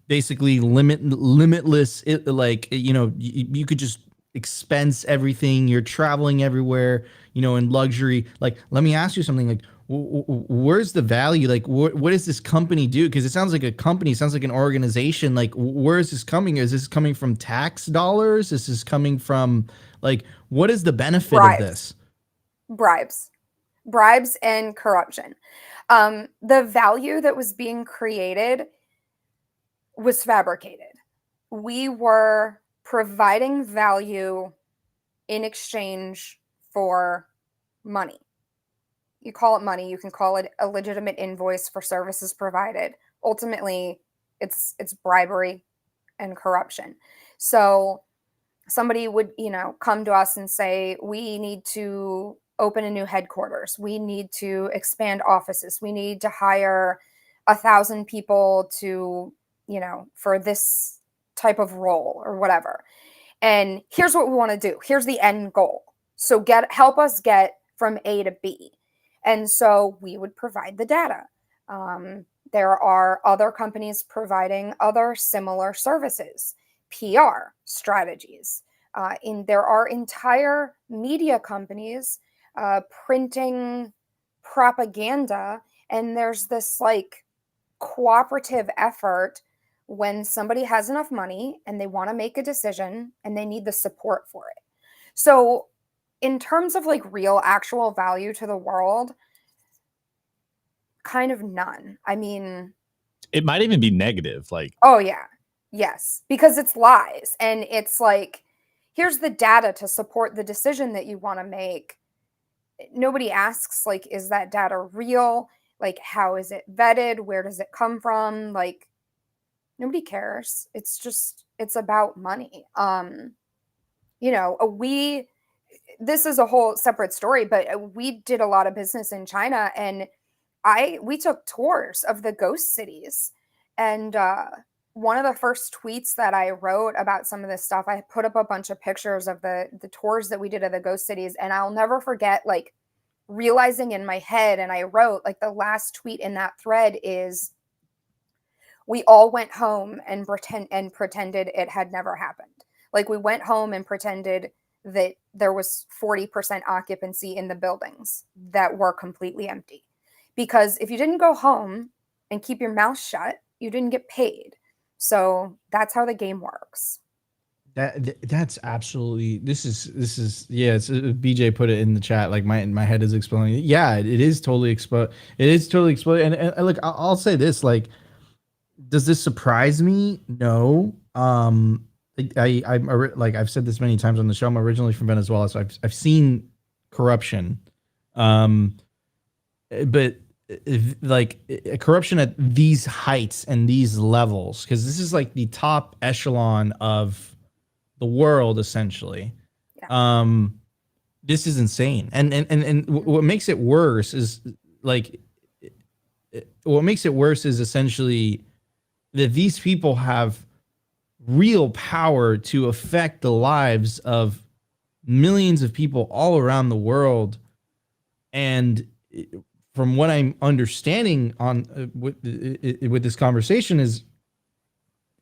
basically limitless, like, you know, you could just expense everything. You're traveling everywhere, you know, in luxury. Like, let me ask you something, like, where's the value? Like, what does this company do? Because it sounds like a company, it sounds like an organization. Like, where is this coming? Is this coming from tax dollars? Is this coming from, like, what is the benefit of this? Bribes and corruption. The value that was being created was fabricated. We were providing value in exchange for money. You call it money, you can call it a legitimate invoice for services provided. Ultimately, it's bribery and corruption. So somebody would, you know, come to us and say, "We need to open a new headquarters. We need to expand offices. We need to hire 1,000 people to, you know, for this type of role or whatever. And here's what we want to do. Here's the end goal. So help us get from A to B." And so we would provide the data. There are other companies providing other similar services. PR strategies. There are entire media companies printing propaganda, and there's this like cooperative effort when somebody has enough money and they want to make a decision and they need the support for it. So in terms of like real actual value to the world, kind of none. I mean, it might even be negative. Like, oh yeah, yes, because it's lies, and it's like, here's the data to support the decision that you want to make. Nobody asks, like, is that data real? Like, how is it vetted? Where does it come from? Like, nobody cares. It's just, it's about money. You know, this is a whole separate story, but we did a lot of business in China, and we took tours of the ghost cities. And one of the first tweets that I wrote about some of this stuff, I put up a bunch of pictures of the tours that we did of the ghost cities. And I'll never forget, like, realizing in my head, and I wrote, like, the last tweet in that thread is, we all went home and pretended it had never happened. Like, we went home and pretended that there was 40% occupancy in the buildings that were completely empty. Because if you didn't go home and keep your mouth shut, you didn't get paid. So that's how the game works. That's absolutely, this is yeah, it's BJ put it in the chat, like my head is exploding. Yeah, it is totally exploded. It is totally exploded. And look, I'll say this, like, does this surprise me? No. I'm like, I've said this many times on the show, I'm originally from Venezuela, so I've seen corruption. But like corruption at these heights and these levels, because this is like the top echelon of the world, essentially. Yeah. This is insane. And what makes it worse is essentially that these people have real power to affect the lives of millions of people all around the world. And from what I'm understanding on with this conversation is,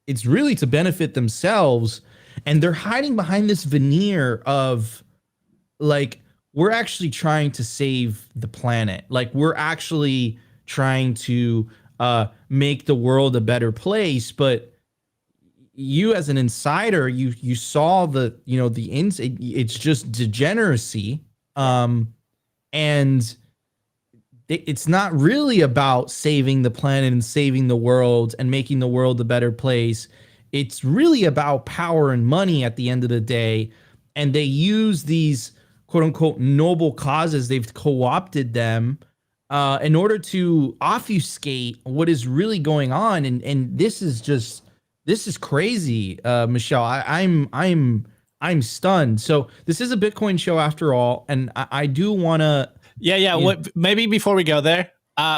it's really to benefit themselves, and they're hiding behind this veneer of like, we're actually trying to save the planet. Like, we're actually trying to make the world a better place. But you as an insider, you saw the, you know, it's just degeneracy. And it's not really about saving the planet and saving the world and making the world a better place. It's really about power and money at the end of the day. And they use these quote unquote noble causes. They've co-opted them in order to obfuscate what is really going on. And this is crazy, Michelle. I'm stunned. So this is a Bitcoin show after all. And I do want to, yeah. What, maybe before we go there,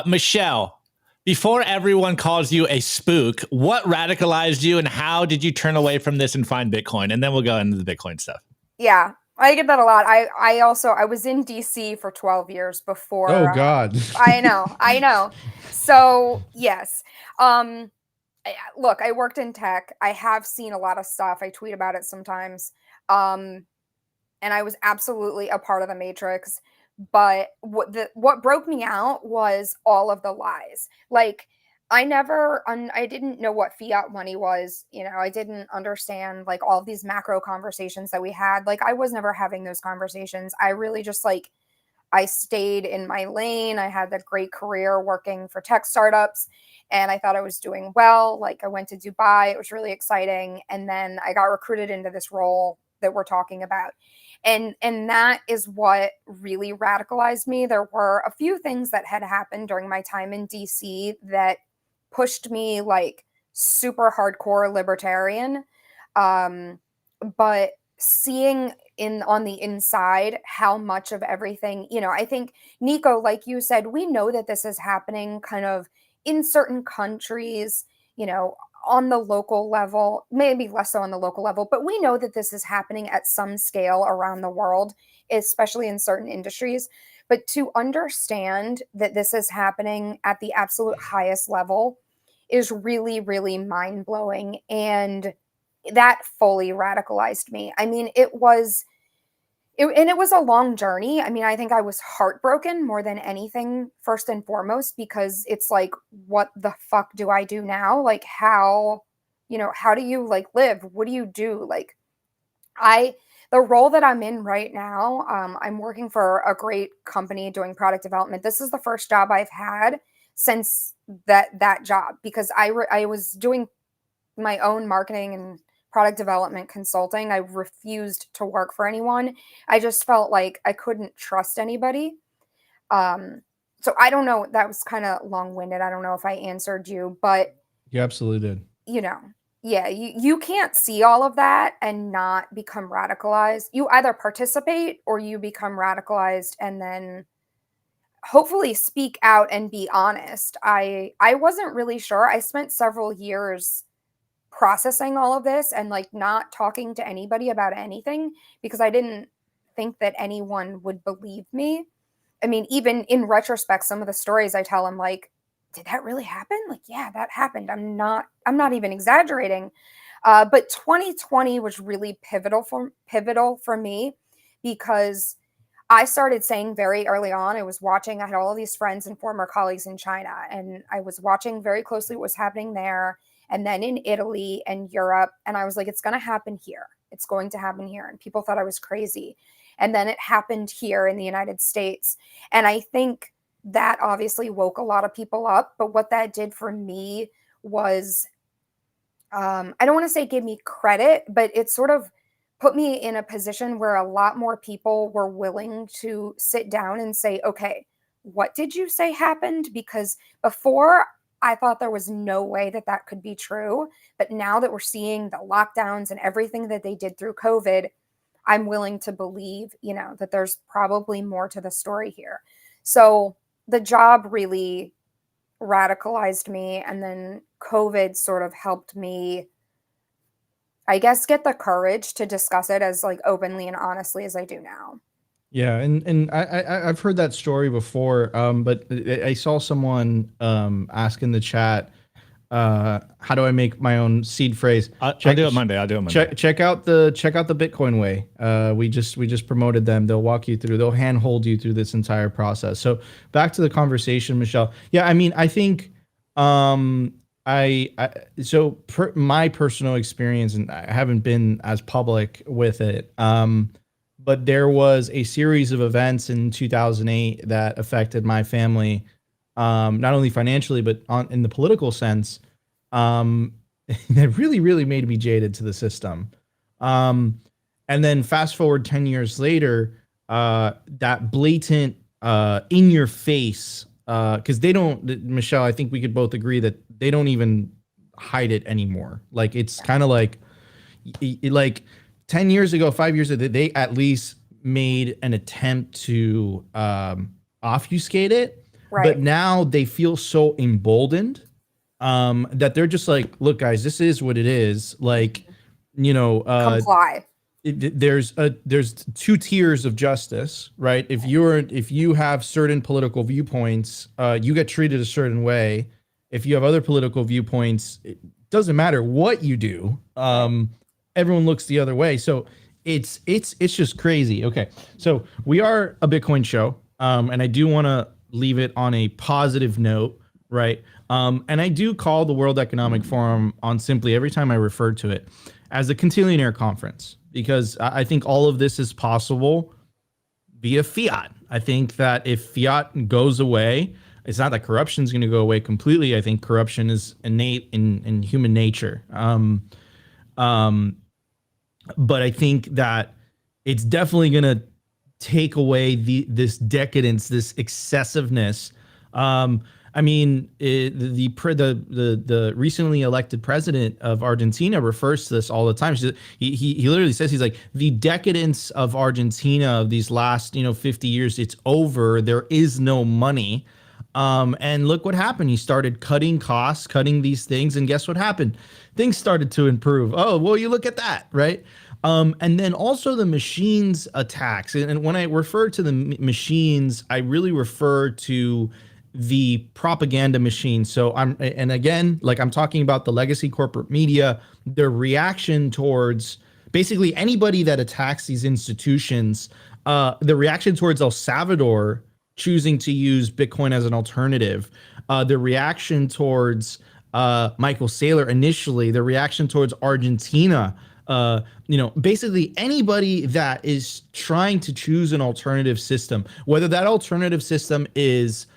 Michelle, before everyone calls you a spook, what radicalized you and how did you turn away from this and find Bitcoin? And then we'll go into the Bitcoin stuff. Yeah, I get that a lot. I was in DC for 12 years before. Oh God. I know. So yes. Look, I worked in tech. I have seen a lot of stuff. I tweet about it sometimes. And I was absolutely a part of the matrix. But what broke me out was all of the lies. Like, I didn't know what fiat money was. You know, I didn't understand like all of these macro conversations that we had. Like, I was never having those conversations. I really just I stayed in my lane. I had a great career working for tech startups, and I thought I was doing well. Like, I went to Dubai. It was really exciting. And then I got recruited into this role that we're talking about. And that is what really radicalized me. There were a few things that had happened during my time in DC that pushed me like super hardcore libertarian. But seeing on the inside how much of everything, you know, I think, Nico, like you said, we know that this is happening kind of in certain countries, you know, on the local level, maybe less so on the local level, but we know that this is happening at some scale around the world, especially in certain industries. But to understand that this is happening at the absolute highest level is really, really mind-blowing. And that fully radicalized me. I mean, it was a long journey. I mean, I think I was heartbroken more than anything, first and foremost, because it's like, what the fuck do I do now? Like, how do you like live? What do you do? Like, the role that I'm in right now, I'm working for a great company doing product development. This is the first job I've had since that job, because I was doing my own marketing and product development consulting. I refused to work for anyone. I just felt like I couldn't trust anybody. So I don't know. That was kind of long-winded. I don't know if I answered you, but You absolutely did. Yeah, you can't see all of that and not become radicalized. You either participate or you become radicalized and then hopefully speak out and be honest. I wasn't really sure. I spent several years processing all of this and like not talking to anybody about anything because I didn't think that anyone would believe me. I mean, even in retrospect, some of the stories I tell, I'm like, did that really happen? Like, yeah, that happened. I'm not even exaggerating. But 2020 was really pivotal for me because I started saying very early on, I had all of these friends and former colleagues in China, and I was watching very closely what was happening there, and then in Italy and Europe. And I was like, it's going to happen here. It's going to happen here. And people thought I was crazy. And then it happened here in the United States. And I think that obviously woke a lot of people up. But what that did for me was, I don't want to say give me credit, but it sort of put me in a position where a lot more people were willing to sit down and say, okay, what did you say happened? Because before, I thought there was no way that could be true. But now that we're seeing the lockdowns and everything that they did through COVID, I'm willing to believe, that there's probably more to the story here. So the job really radicalized me. And then COVID sort of helped me, I guess, get the courage to discuss it as like openly and honestly as I do now. Yeah, and I've heard that story before, but I saw someone ask in the chat, how do I make my own seed phrase? I'll do it Monday. Check out the Bitcoin way. We just promoted them. They'll walk you through. They'll handhold you through this entire process. So back to the conversation, Michelle. Yeah, I mean, I think my personal experience, and I haven't been as public with it. But there was a series of events in 2008 that affected my family, not only financially, but in the political sense, that really, really made me jaded to the system. And then fast forward 10 years later, that blatant, in your face, because they don't, Michelle, I think we could both agree that they don't even hide it anymore. Like, it's kind of like 10 years ago, 5 years ago, they at least made an attempt to obfuscate it. Right. But now they feel so emboldened that they're just like, look, guys, this is what it is. Like, comply. There's two tiers of justice, right? If you have certain political viewpoints, you get treated a certain way. If you have other political viewpoints, it doesn't matter what you do. Everyone looks the other way. So it's just crazy. Okay. So we are a Bitcoin show. And I do want to leave it on a positive note, right? And I do call the World Economic Forum on Simply every time I refer to it as a Quintillionaire conference, because I think all of this is possible via fiat. I think that if fiat goes away, it's not that corruption is going to go away completely. I think corruption is innate in human nature. But I think that it's definitely going to take away this decadence, this excessiveness. I mean, the recently elected president of Argentina refers to this all the time. He literally says, he's like, the decadence of Argentina of these last 50 years, it's over. There is no money. And look what happened. He started cutting costs, cutting these things, and guess what happened? Things started to improve. Oh, well, you look at that, right? And then also the machines attacks. And when I refer to the machines, I really refer to the propaganda machine. So and again, like I'm talking about the legacy corporate media, their reaction towards basically anybody that attacks these institutions, the reaction towards El Salvador choosing to use Bitcoin as an alternative, the reaction towards Michael Saylor initially, the reaction towards Argentina, basically anybody that is trying to choose an alternative system, whether that alternative system is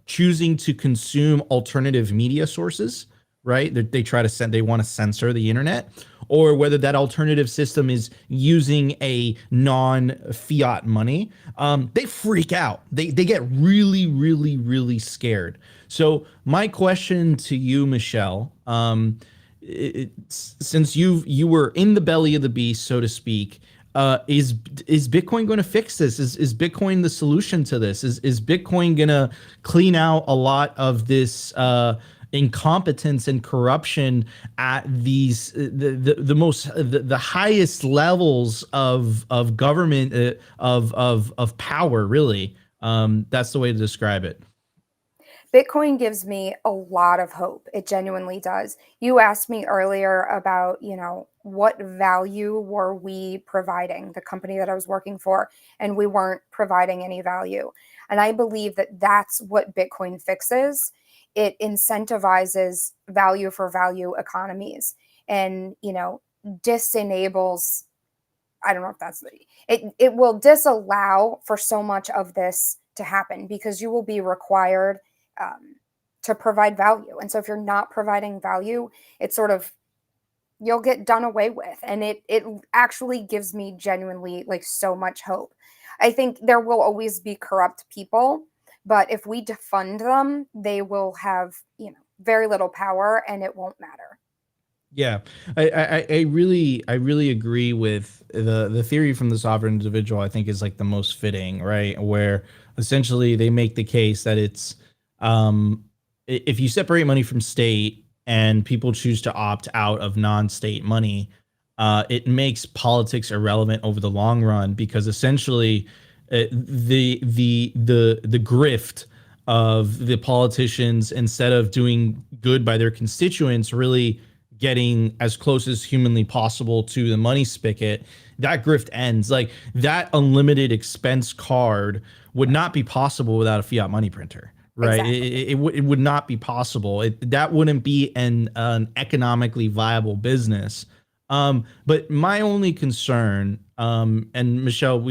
choosing to consume alternative media sources, right? They want to censor the internet, or whether that alternative system is using a non-fiat money, they freak out. They get really, really, really scared. So my question to you, Michelle, since you were in the belly of the beast, so to speak, is Bitcoin going to fix this? Is Bitcoin the solution to this? Is Bitcoin going to clean out a lot of this incompetence and corruption at these the highest levels of government, of power, really? That's the way to describe it. Bitcoin gives me a lot of hope. It genuinely does. You asked me earlier about, what value were we providing, the company that I was working for, and we weren't providing any value. And I believe that that's what Bitcoin fixes. It incentivizes value for value economies and, disenables, I don't know if that's, it will disallow for so much of this to happen, because you will be required to provide value. And so if you're not providing value, it's sort of, you'll get done away with. And it actually gives me genuinely so much hope. I think there will always be corrupt people, but if we defund them, they will have, very little power, and it won't matter. Yeah, I really agree with the theory from the sovereign individual. I think is the most fitting, right? Where essentially they make the case that it's if you separate money from state and people choose to opt out of non-state money, it makes politics irrelevant over the long run, because essentially the grift of the politicians, instead of doing good by their constituents, really getting as close as humanly possible to the money spigot, that grift ends. Like, that unlimited expense card would not be possible without a fiat money printer. Right. Exactly. It would not be possible. That wouldn't be an economically viable business. But my only concern, and Michelle,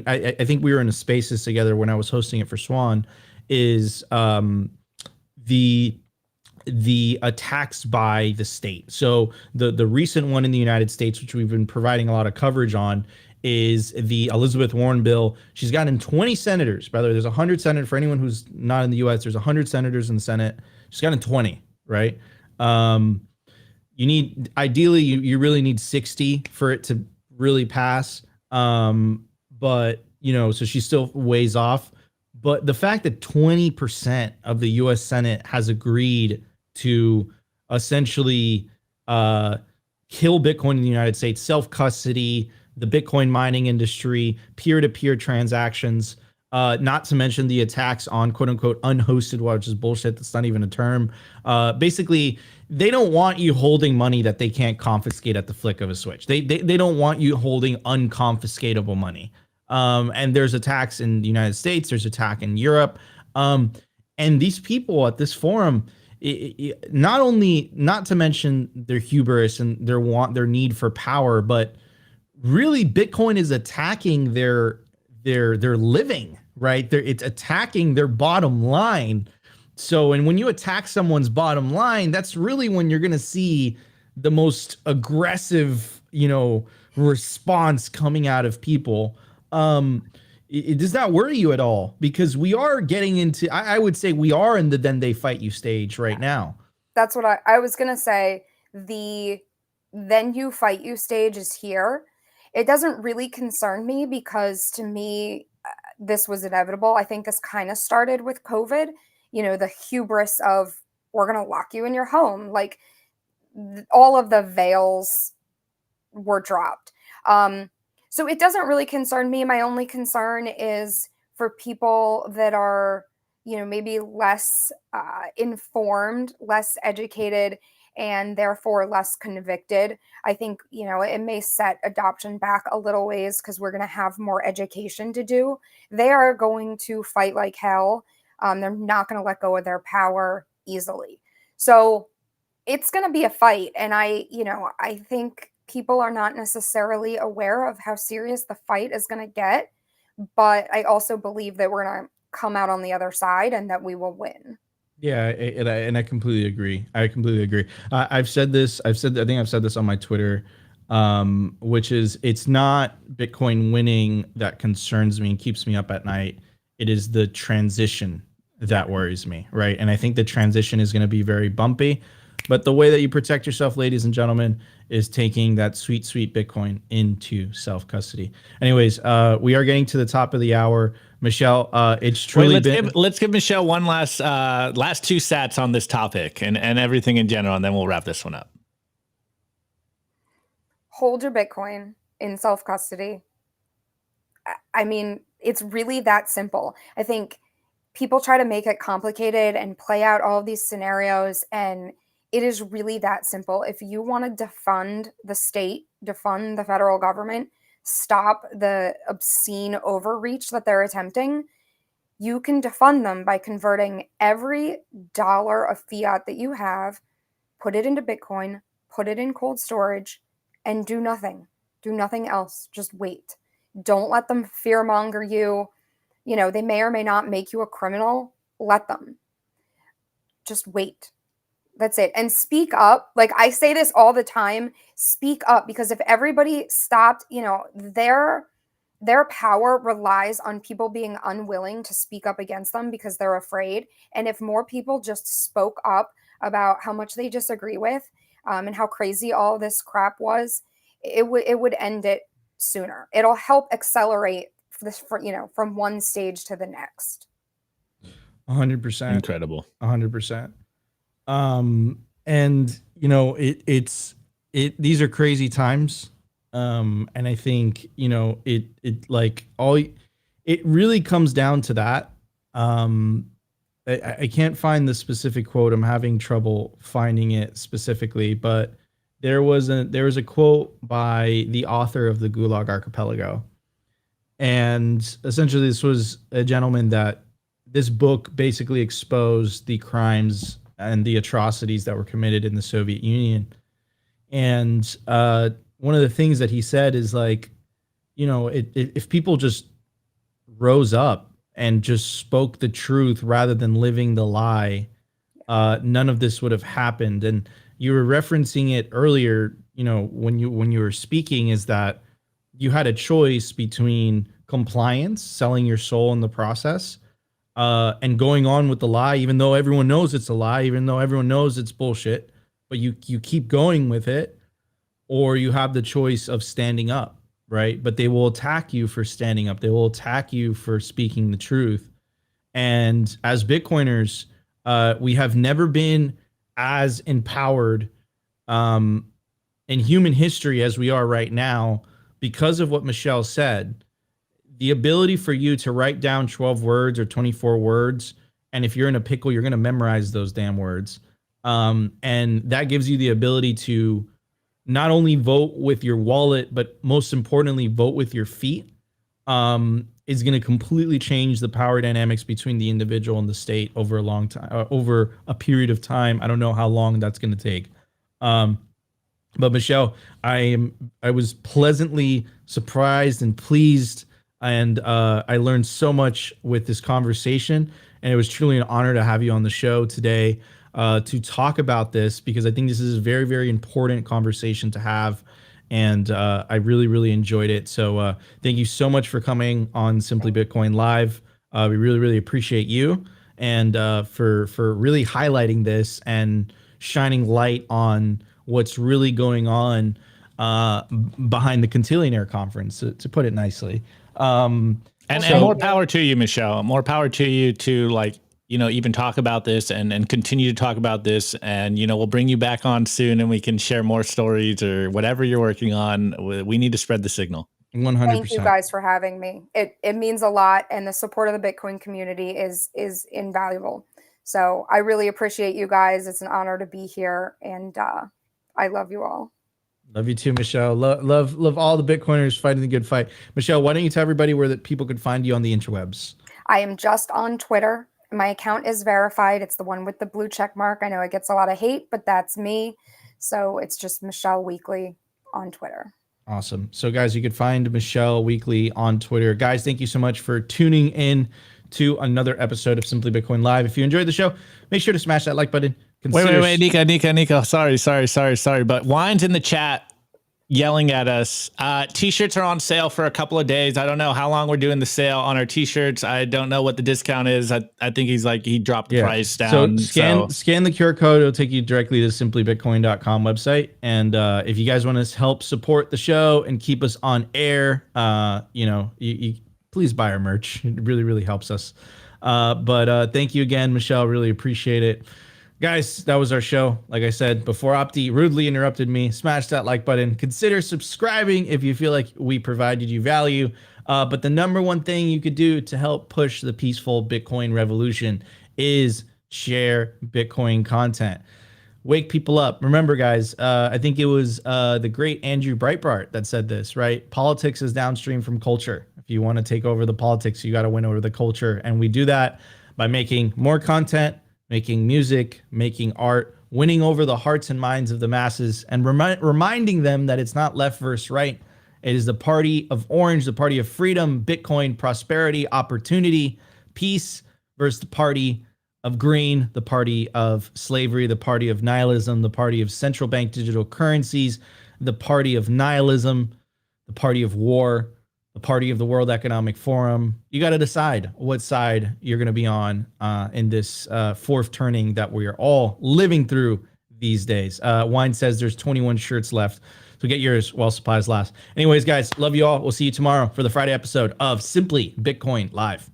I think we were in a Spaces together when I was hosting it for Swan, is the attacks by the state. So the recent one in the United States, which we've been providing a lot of coverage on, is the Elizabeth Warren bill. She's gotten 20 senators. By the way, there's 100 senators. For anyone who's not in the U.S., there's 100 senators in the Senate. She's gotten 20, right? You need, ideally, you really need 60 for it to really pass. But, so she's still ways off. But the fact that 20% of the U.S. Senate has agreed to essentially kill Bitcoin in the United States, self-custody, the Bitcoin mining industry, peer-to-peer transactions, not to mention the attacks on quote-unquote unhosted, which is bullshit. That's not even a term. Basically, they don't want you holding money that they can't confiscate at the flick of a switch. They don't want you holding unconfiscatable money. And there's attacks in the United States. There's attack in Europe. And these people at this forum, not to mention their hubris and their need for power, but really Bitcoin is attacking their living, right? It's attacking their bottom line. So, and when you attack someone's bottom line, that's really when you're going to see the most aggressive, response coming out of people. Does that worry you at all? Because we are getting into, I would say we are in the then they fight you stage right now. That's what I was going to say. The then you fight you stage is here. It doesn't really concern me, because to me, this was inevitable. I think this kind of started with COVID, the hubris of, we're going to lock you in your home. Like, all of the veils were dropped. So it doesn't really concern me. My only concern is for people that are maybe less informed, less educated, and therefore less convicted. I think, it may set adoption back a little ways because we're going to have more education to do. They are going to fight like hell. They're not going to let go of their power easily. So it's going to be a fight. And I think people are not necessarily aware of how serious the fight is going to get. But I also believe that we're going to come out on the other side and that we will win. Yeah, and I completely agree. I completely agree. I think I've said this on my Twitter, which is it's not Bitcoin winning that concerns me and keeps me up at night. It is the transition that worries me, right? And I think the transition is going to be very bumpy. But the way that you protect yourself, ladies and gentlemen, is taking that sweet, sweet Bitcoin into self-custody. Anyways, we are getting to the top of the hour. Michelle, it's truly let's give Michelle one last two stats on this topic and everything in general, and then we'll wrap this one up. Hold your Bitcoin in self-custody. I mean, it's really that simple. I think people try to make it complicated and play out all of these scenarios, and it is really that simple. If you want to defund the state, defund the federal government, stop the obscene overreach that they're attempting, you can defund them by converting every dollar of fiat that you have, put it into Bitcoin, put it in cold storage, and do nothing. Do nothing else. Just wait. Don't let them fearmonger you. They may or may not make you a criminal. Let them. Just wait. That's it. And speak up. Like I say this all the time, speak up, because if everybody stopped, their power relies on people being unwilling to speak up against them because they're afraid. And if more people just spoke up about how much they disagree with and how crazy all this crap was, it would end it sooner. It'll help accelerate this from one stage to the next. 100%. Incredible. 100%. And these are crazy times. And I think, it really comes down to that. I can't find the specific quote. I'm having trouble finding it specifically, but there was a quote by the author of the Gulag Archipelago. And essentially this was a gentleman that this book basically exposed the crimes and the atrocities that were committed in the Soviet Union. And one of the things that he said is if people just rose up and just spoke the truth rather than living the lie, none of this would have happened. And you were referencing it earlier, when you were speaking, is that you had a choice between compliance, selling your soul in the process, and going on with the lie, even though everyone knows it's a lie, even though everyone knows it's bullshit, but you keep going with it, or you have the choice of standing up, right? But they will attack you for standing up. They will attack you for speaking the truth. And as Bitcoiners, we have never been as empowered in human history as we are right now because of what Michelle said. The ability for you to write down 12 words or 24 words, and if you're in a pickle, you're going to memorize those damn words. And that gives you the ability to not only vote with your wallet, but most importantly, vote with your feet, is going to completely change the power dynamics between the individual and the state over a long time, over a period of time. I don't know how long that's going to take. But Michelle, I was pleasantly surprised and pleased. And I learned so much with this conversation, and it was truly an honor to have you on the show today to talk about this, because I think this is a very, very important conversation to have, and I really, really enjoyed it. So thank you so much for coming on Simply Bitcoin Live. We really, really appreciate you, and for really highlighting this and shining light on what's really going on behind the Contillionaire Conference, to put it nicely. And more power to you, Michelle. More power to you to even talk about this and continue to talk about this. And, we'll bring you back on soon and we can share more stories or whatever you're working on. We need to spread the signal. 100%. Thank you guys for having me. It means a lot, and the support of the Bitcoin community is invaluable. So I really appreciate you guys. It's an honor to be here, and I love you all. Love you too, Michelle. Love all the Bitcoiners fighting the good fight. Michelle, why don't you tell everybody where that people could find you on the interwebs? I am just on Twitter. My account is verified. It's the one with the blue check mark. I know it gets a lot of hate, but that's me. So it's just Michelle Weekly on Twitter. Awesome. So guys, you could find Michelle Weekly on Twitter. Guys, thank you so much for tuning in to another episode of Simply Bitcoin Live. If you enjoyed the show, make sure to smash that like button. Wait, Nico. Sorry. But Wine's in the chat yelling at us. T-shirts are on sale for a couple of days. I don't know how long we're doing the sale on our T-shirts. I don't know what the discount is. I think he dropped the price down. So scan the QR code. It'll take you directly to simplybitcoin.com website. And if you guys want to help support the show and keep us on air, you please buy our merch. It really, really helps us. But thank you again, Michelle. Really appreciate it. Guys, that was our show. Like I said, before Opti rudely interrupted me, smash that like button. Consider subscribing if you feel like we provided you value. But the number one thing you could do to help push the peaceful Bitcoin revolution is share Bitcoin content. Wake people up. Remember, guys, I think it was the great Andrew Breitbart that said this, right? Politics is downstream from culture. If you want to take over the politics, you got to win over the culture. And we do that by making more content, making music, making art, winning over the hearts and minds of the masses, and reminding them that it's not left versus right. It is the party of orange, the party of freedom, Bitcoin, prosperity, opportunity, peace, versus the party of green, the party of slavery, the party of nihilism, the party of central bank digital currencies, the party of nihilism, the party of war, the party of the World Economic Forum. You got to decide what side you're going to be on in this fourth turning that we are all living through these days. Wine says there's 21 shirts left, so get yours while supplies last. Anyways, guys, love you all. We'll see you tomorrow for the Friday episode of Simply Bitcoin Live.